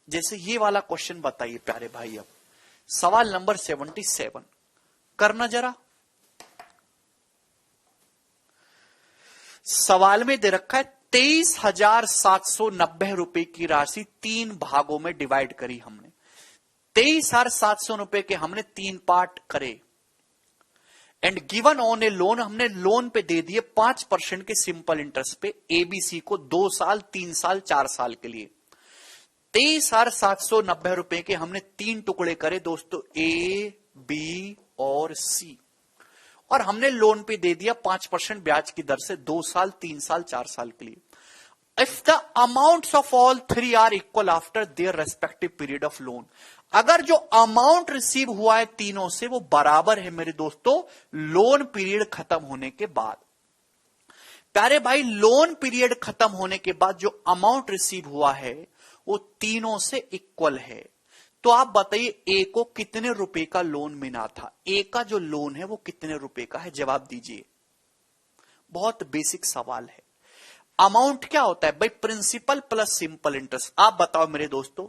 Speaker 1: जैसे ये वाला क्वेश्चन बताइए प्यारे भाई। अब सवाल नंबर 77 करना जरा। सवाल में दे रखा है 23,790 रुपए की राशि 3 भागों में डिवाइड करी हमने। 23,700 रुपए के हमने 3 पार्ट करे and given on A loan, हमने लोन पे दे दिए 5% के सिंपल इंटरेस्ट पे एबीसी को 2 साल 3 साल 4 साल के लिए। 23,790 के हमने 3 टुकड़े करे दोस्तों, ए, बी और सी, और हमने लोन पे दे दिया 5% ब्याज की दर से 2 साल, 3 साल, 4 साल के लिए। If the amounts of all 3 are equal after their respective period of loan, अगर जो अमाउंट रिसीव हुआ है तीनों से वो बराबर है मेरे दोस्तों लोन पीरियड खत्म होने के बाद। प्यारे भाई, लोन पीरियड खत्म होने के बाद जो अमाउंट रिसीव हुआ है वो तीनों से इक्वल है, तो आप बताइए ए को कितने रुपए का लोन मिला था, ए का जो लोन है वो कितने रुपए का है, जवाब दीजिए। बहुत बेसिक सवाल है। अमाउंट क्या होता है भाई, प्रिंसिपल प्लस सिंपल इंटरेस्ट। आप बताओ मेरे दोस्तों,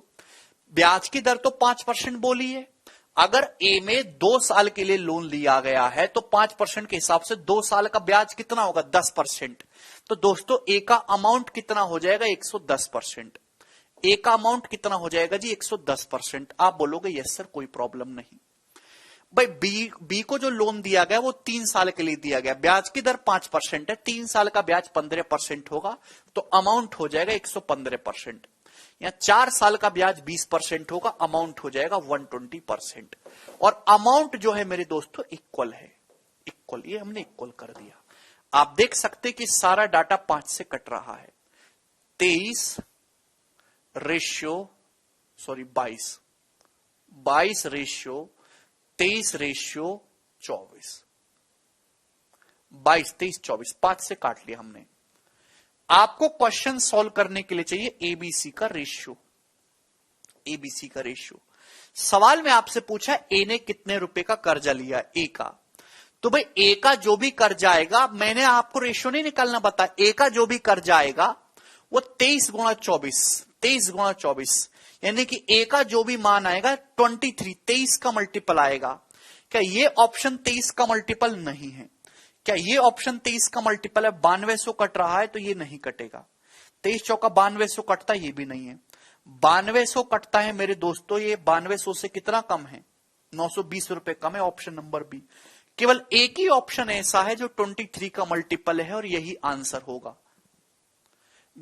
Speaker 1: ब्याज की दर तो 5% बोली है, अगर ए में 2 साल के लिए लोन लिया गया है तो 5% के हिसाब से 2 साल का ब्याज कितना होगा, 10%। तो दोस्तों ए का अमाउंट कितना हो जाएगा, 110%। ए का अमाउंट कितना हो जाएगा जी, 110%। आप बोलोगे यस सर कोई प्रॉब्लम नहीं। भाई बी को जो लोन दिया गया वो 3 साल के लिए दिया गया, ब्याज की दर 5% है, 3 साल का ब्याज 15% होगा, तो अमाउंट हो जाएगा 115%। या 4 साल का ब्याज 20% होगा, अमाउंट हो जाएगा 120%। और अमाउंट जो है मेरे दोस्तों इक्वल है, इक्वल, ये हमने इक्वल कर दिया। आप देख सकते कि सारा डाटा 5 से कट रहा है, 22 रेशियो 23 रेशियो 24, 22, 23, 24, 5 से काट लिया हमने। आपको क्वेश्चन सॉल्व करने के लिए चाहिए एबीसी का रेशियो, एबीसी का रेशियो। सवाल में आपसे पूछा ए ने कितने रुपए का कर्जा लिया, ए का, तो भाई ए का जो भी कर्जा आएगा, मैंने आपको रेशियो नहीं निकालना बताया, ए का जो भी कर्जा आएगा वो 23 गुणा 24, यानी कि ए का जो भी मान आएगा 23 का मल्टीपल आएगा। क्या ये ऑप्शन 23 का मल्टीपल नहीं है, क्या ये ऑप्शन 23 का मल्टीपल है, 9200 कट रहा है तो ये नहीं कटेगा, 23 चौका 9200 कटता ये भी नहीं है, 9200 कटता है मेरे दोस्तों, ये 9200 से कितना कम है, 920 रुपए कम है, ऑप्शन नंबर बी। केवल एक ही ऑप्शन ऐसा है जो 23 का मल्टीपल है और यही आंसर होगा।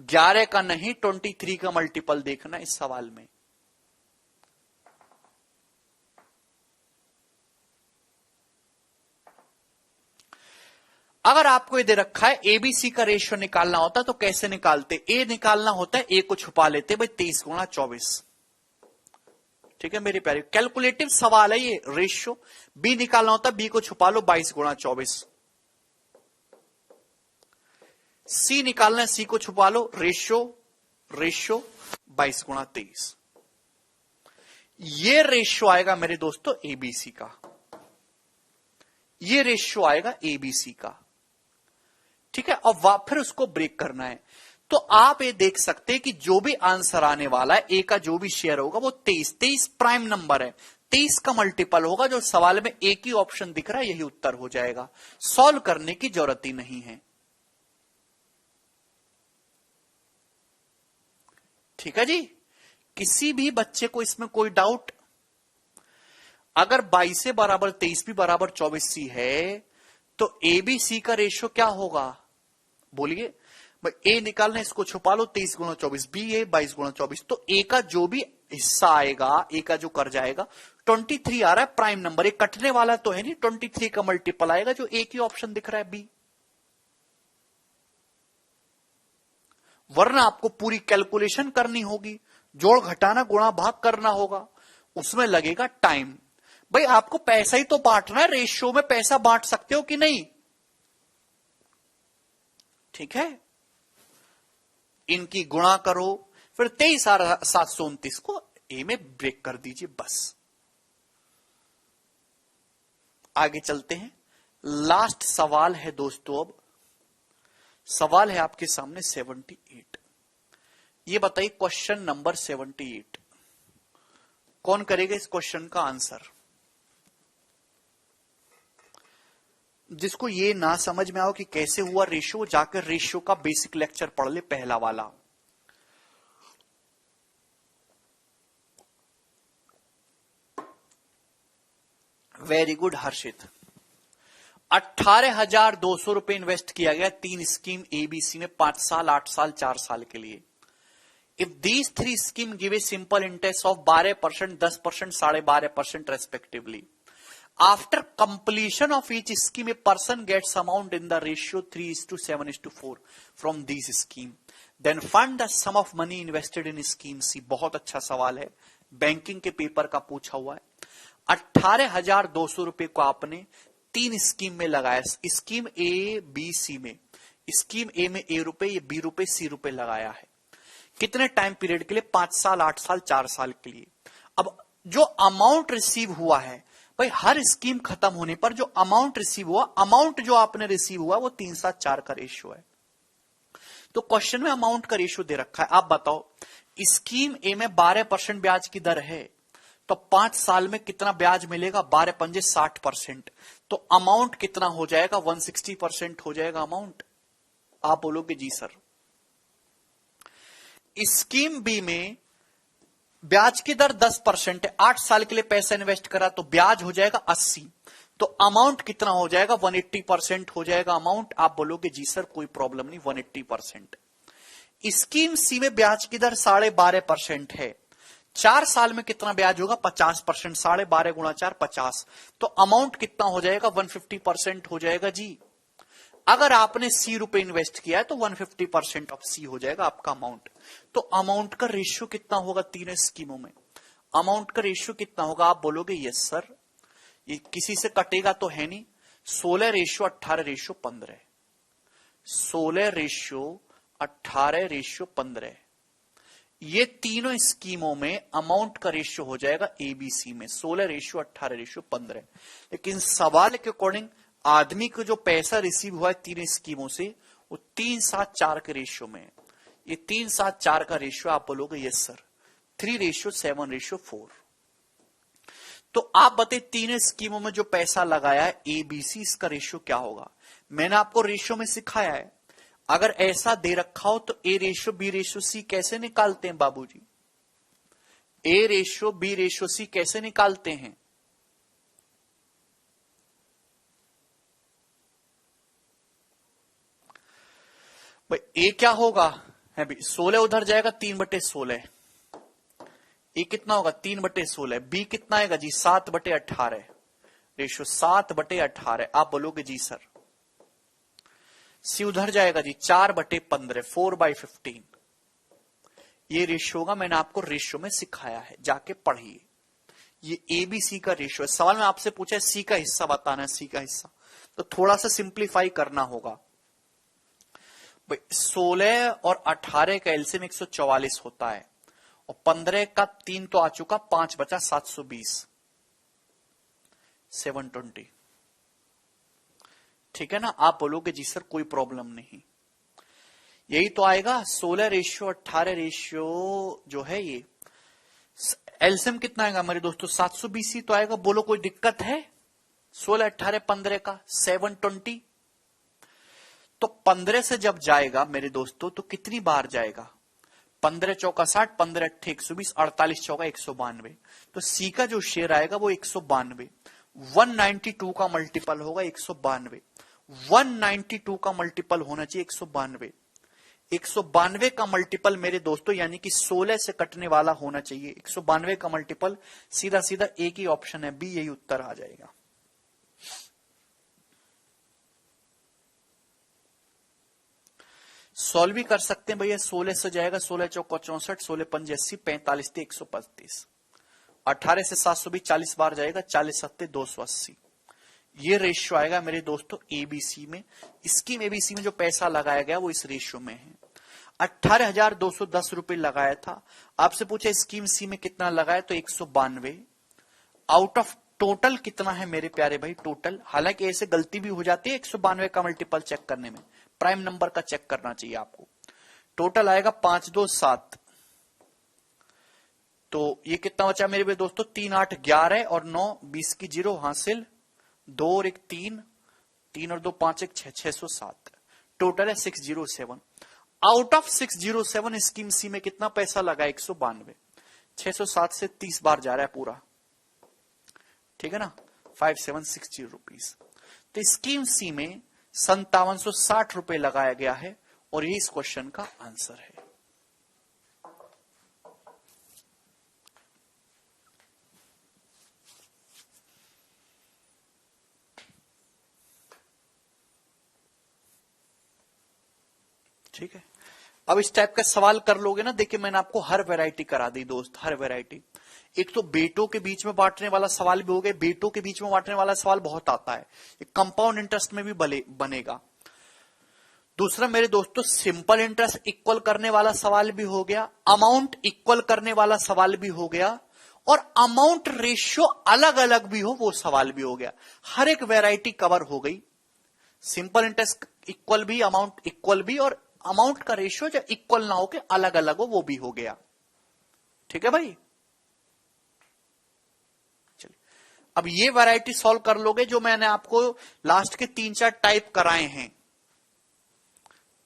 Speaker 1: 11 का नहीं 23 का मल्टीपल देखना इस सवाल में। अगर आपको ये दे रखा है एबीसी का रेशियो निकालना होता तो कैसे निकालते, ए निकालना होता है, ए को छुपा लेते भाई 23 गुणा 24, ठीक है मेरे प्यारे, कैलकुलेटिव सवाल है ये रेशियो। बी निकालना होता है, बी को छुपा लो 22 गुणा 24, सी निकालना है, सी को छुपा लो, रेशियो 22 गुणा 23, ये रेशियो आएगा मेरे दोस्तों एबीसी का, ये रेशियो आएगा एबीसी का, ठीक है। और फिर उसको ब्रेक करना है, तो आप ये देख सकते हैं कि जो भी आंसर आने वाला है, ए का जो भी शेयर होगा वो 23 प्राइम नंबर है, 23 का मल्टीपल होगा, जो सवाल में एक ही ऑप्शन दिख रहा है यही उत्तर हो जाएगा, सॉल्व करने की जरूरत ही नहीं है, ठीक है जी। किसी भी बच्चे को इसमें कोई डाउट, अगर 22 से बराबर 23 भी बराबर 24 है तो एबीसी का रेशियो क्या होगा, बोलिए भाई, ए निकालना, इसको छुपा लो 23 गुणा 24, बी ए 22 गुणा 24, तो ए का जो भी हिस्सा आएगा, ए का जो कर्ज आएगा 23 आ रहा है प्राइम नंबर, ये कटने वाला तो है नहीं, 23 का मल्टीपल आएगा, जो एक ही ऑप्शन दिख रहा है बी। वरना आपको पूरी कैलकुलेशन करनी होगी, जोड़ घटाना गुणा भाग करना होगा, उसमें लगेगा टाइम। भाई आपको पैसा ही तो बांटना है, रेशियो में पैसा बांट सकते हो कि नहीं, ठीक है। इनकी गुणा करो, फिर 23,729 को ए में ब्रेक कर दीजिए, बस। आगे चलते हैं, लास्ट सवाल है दोस्तों, अब सवाल है आपके सामने 78। ये बताइए क्वेश्चन नंबर 78, कौन करेगा इस क्वेश्चन का आंसर। जिसको ये ना समझ में आओ कि कैसे हुआ रेशियो, जाकर रेशियो का बेसिक लेक्चर पढ़ ले, पहला वाला। वेरी गुड हर्षित। 18,200 रुपए इन्वेस्ट किया गया 3 स्कीम एबीसी में, 5 साल, 8 साल, 4 साल के लिए। If these three schemes give a simple interest of 12%, 10%, 12.5% respectively, after completion of each scheme, a person gets amount in the ratio 3:7:4 from these scheme. Then fund the sum of money invested in scheme C. बहुत अच्छा सवाल है, banking के paper का पूछा हुआ है। 18,200 रुपए को आपने 3 स्कीम में लगाया, स्कीम ए बी सी में। स्कीम ए में ए रुपए, ये बी रुपए, सी रुपए लगाया है। कितने टाइम पीरियड के लिए? 5 साल, 8 साल, 4 साल के लिए। अब जो अमाउंट रिसीव हुआ है भाई, हर स्कीम खत्म होने पर जो अमाउंट रिसीव हुआ, अमाउंट जो आपने रिसीव हुआ वो 3:4 का रेशियो है। तो क्वेश्चन में अमाउंट का रेशियो दे रखा है। आप बताओ, स्कीम ए में 12% ब्याज की दर है, तो 5 साल में कितना ब्याज मिलेगा? 12 पंजे 60%। तो अमाउंट कितना हो जाएगा? 160% हो जाएगा अमाउंट। आप बोलोगे जी सर। स्कीम बी में ब्याज की दर 10% है, 8 साल के लिए पैसा इन्वेस्ट करा तो ब्याज हो जाएगा 80, तो अमाउंट कितना हो जाएगा? 180% हो जाएगा अमाउंट। आप बोलोगे जी सर कोई प्रॉब्लम नहीं, 180%। स्कीम सी में ब्याज की दर 12.5% है, 4 साल में कितना ब्याज होगा? 50%, 12.5 गुणा 4 50, तो अमाउंट कितना हो जाएगा? 150% हो जाएगा जी। अगर आपने सी रुपए इन्वेस्ट किया है तो 150% ऑफ सी हो जाएगा आपका अमाउंट। तो अमाउंट का रेशियो कितना होगा तीनों स्कीमों में? अमाउंट का रेशियो कितना होगा? आप बोलोगे यस सर, ये किसी से कटेगा तो है नहीं। 16:18:15, 16:18:15, ये तीनों स्कीमों में अमाउंट का रेशियो हो जाएगा एबीसी में 16:18:15। लेकिन सवाल के अकॉर्डिंग आदमी को जो पैसा रिसीव हुआ है तीन स्कीमों से, वो 3:4 के रेशियो में है। ये 3:4 का रेशियो आप बोलोगे यस सर, 3:7:4। तो आप बताइए तीनों स्कीमों में जो पैसा लगाया है एबीसी, इसका रेशियो क्या होगा? मैंने आपको रेशियो में सिखाया है। अगर ऐसा दे रखा हो तो A ratio B ratio C कैसे निकालते हैं बाबूजी? A ratio B ratio C कैसे निकालते हैं? भाई ए क्या होगा? है भाई 16 उधर जाएगा 3/16, ए कितना होगा? 3/16। बी कितना आएगा जी? 7/18, रेशियो 7/18। आप बोलोगे जी सर। सी उधर जाएगा जी 4/15, 4/15। ये रेशियो होगा, मैंने आपको रेशियो में सिखाया है, जाके पढ़िए। ये एबीसी का रेशियो है। सवाल में आपसे पूछा है सी का हिस्सा बताना है, सी का हिस्सा, तो थोड़ा सा सिंप्लीफाई करना होगा। 16 और 18 का एलसीएम 144 होता है, और 15 का 3 तो आ चुका, 5 बचा 720, 720। ठीक है ना? आप बोलोगे जी सर कोई प्रॉब्लम नहीं, यही तो आएगा। 16:18 रेशियो जो है ये एलसीएम कितना आएगा मेरे दोस्तों? 720 ही तो आएगा। बोलो कोई दिक्कत है? 16, 18, 15 का 720। तो 15 से जब जाएगा मेरे दोस्तों तो कितनी बार जाएगा? 15 चौका 60, 15 अट्ठे 120, 48 चौका 192। तो सी का जो शेयर आएगा वो 192। 192 का मल्टीपल होगा 192, 192 का मल्टीपल होना चाहिए 192। 192 का मल्टीपल मेरे दोस्तों यानी कि 16 से कटने वाला होना चाहिए। 192 का मल्टीपल सीधा सीधा एक ही ऑप्शन है, बी, यही उत्तर आ जाएगा। सॉल्व भी कर सकते हैं भैया। 16 से जाएगा 16 चौका 64, 16 पंजे 80, 45 थे 135, 18 से 720 40 बार जाएगा, 40 सत्ते 280। ये रेशियो आएगा मेरे दोस्तों एबीसी में। स्कीम एबीसी में जो पैसा लगाया गया वो इस रेशियो में है। 18,210 रुपए लगाया था। आपसे पूछा स्कीम सी में कितना लगाया, तो 192। आउट ऑफ टोटल कितना है मेरे प्यारे भाई? टोटल, हालांकि ऐसे गलती भी हो जाती है 192 का मल्टीपल चेक करने में, प्राइम नंबर का चेक करना चाहिए आपको। टोटल आएगा 527। तो ये कितना बचा मेरे दोस्तों? 3 8 11 और 9 20 की 0 हासिल, 2 और 1 3, 3 और 2 5 1 6, 607। टोटल है 607। आउट ऑफ 607 स्कीम सी में कितना पैसा लगा? 192। 607 से 30 बार जा रहा है पूरा, ठीक है ना? 5760 रुपीज। तो स्कीम सी में 5760 रुपए लगाया गया है, और ये इस क्वेश्चन का आंसर है। ठीक है, अब इस टाइप का सवाल कर लोगे ना, देखिए मैंने आपको हर वैरायटी करा दी दोस्त, हर वैरायटी। एक तो बेटों के बीच में बांटने वाला सवाल भी हो गया, बेटों के बीच में बांटने वाला सवाल बहुत आता है, कंपाउंड इंटरेस्ट में भी बनेगा। दूसरा मेरे दोस्तों सिंपल इंटरेस्ट इक्वल करने वाला सवाल भी हो गया, अमाउंट इक्वल करने वाला सवाल भी हो गया, और अमाउंट रेशियो अलग अलग भी हो वो सवाल भी हो गया। हर एक वैरायटी कवर हो गई, सिंपल इंटरेस्ट इक्वल भी, अमाउंट इक्वल भी, और अमाउंट का रेशियो जो इक्वल ना हो के अलग अलग हो वो भी हो गया। ठीक है भाई, चलिए अब ये वैरायटी सॉल्व कर लोगे जो मैंने आपको लास्ट के 3-4 टाइप कराए हैं।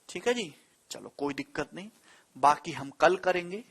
Speaker 1: ठीक है जी, चलो कोई दिक्कत नहीं, बाकी हम कल करेंगे।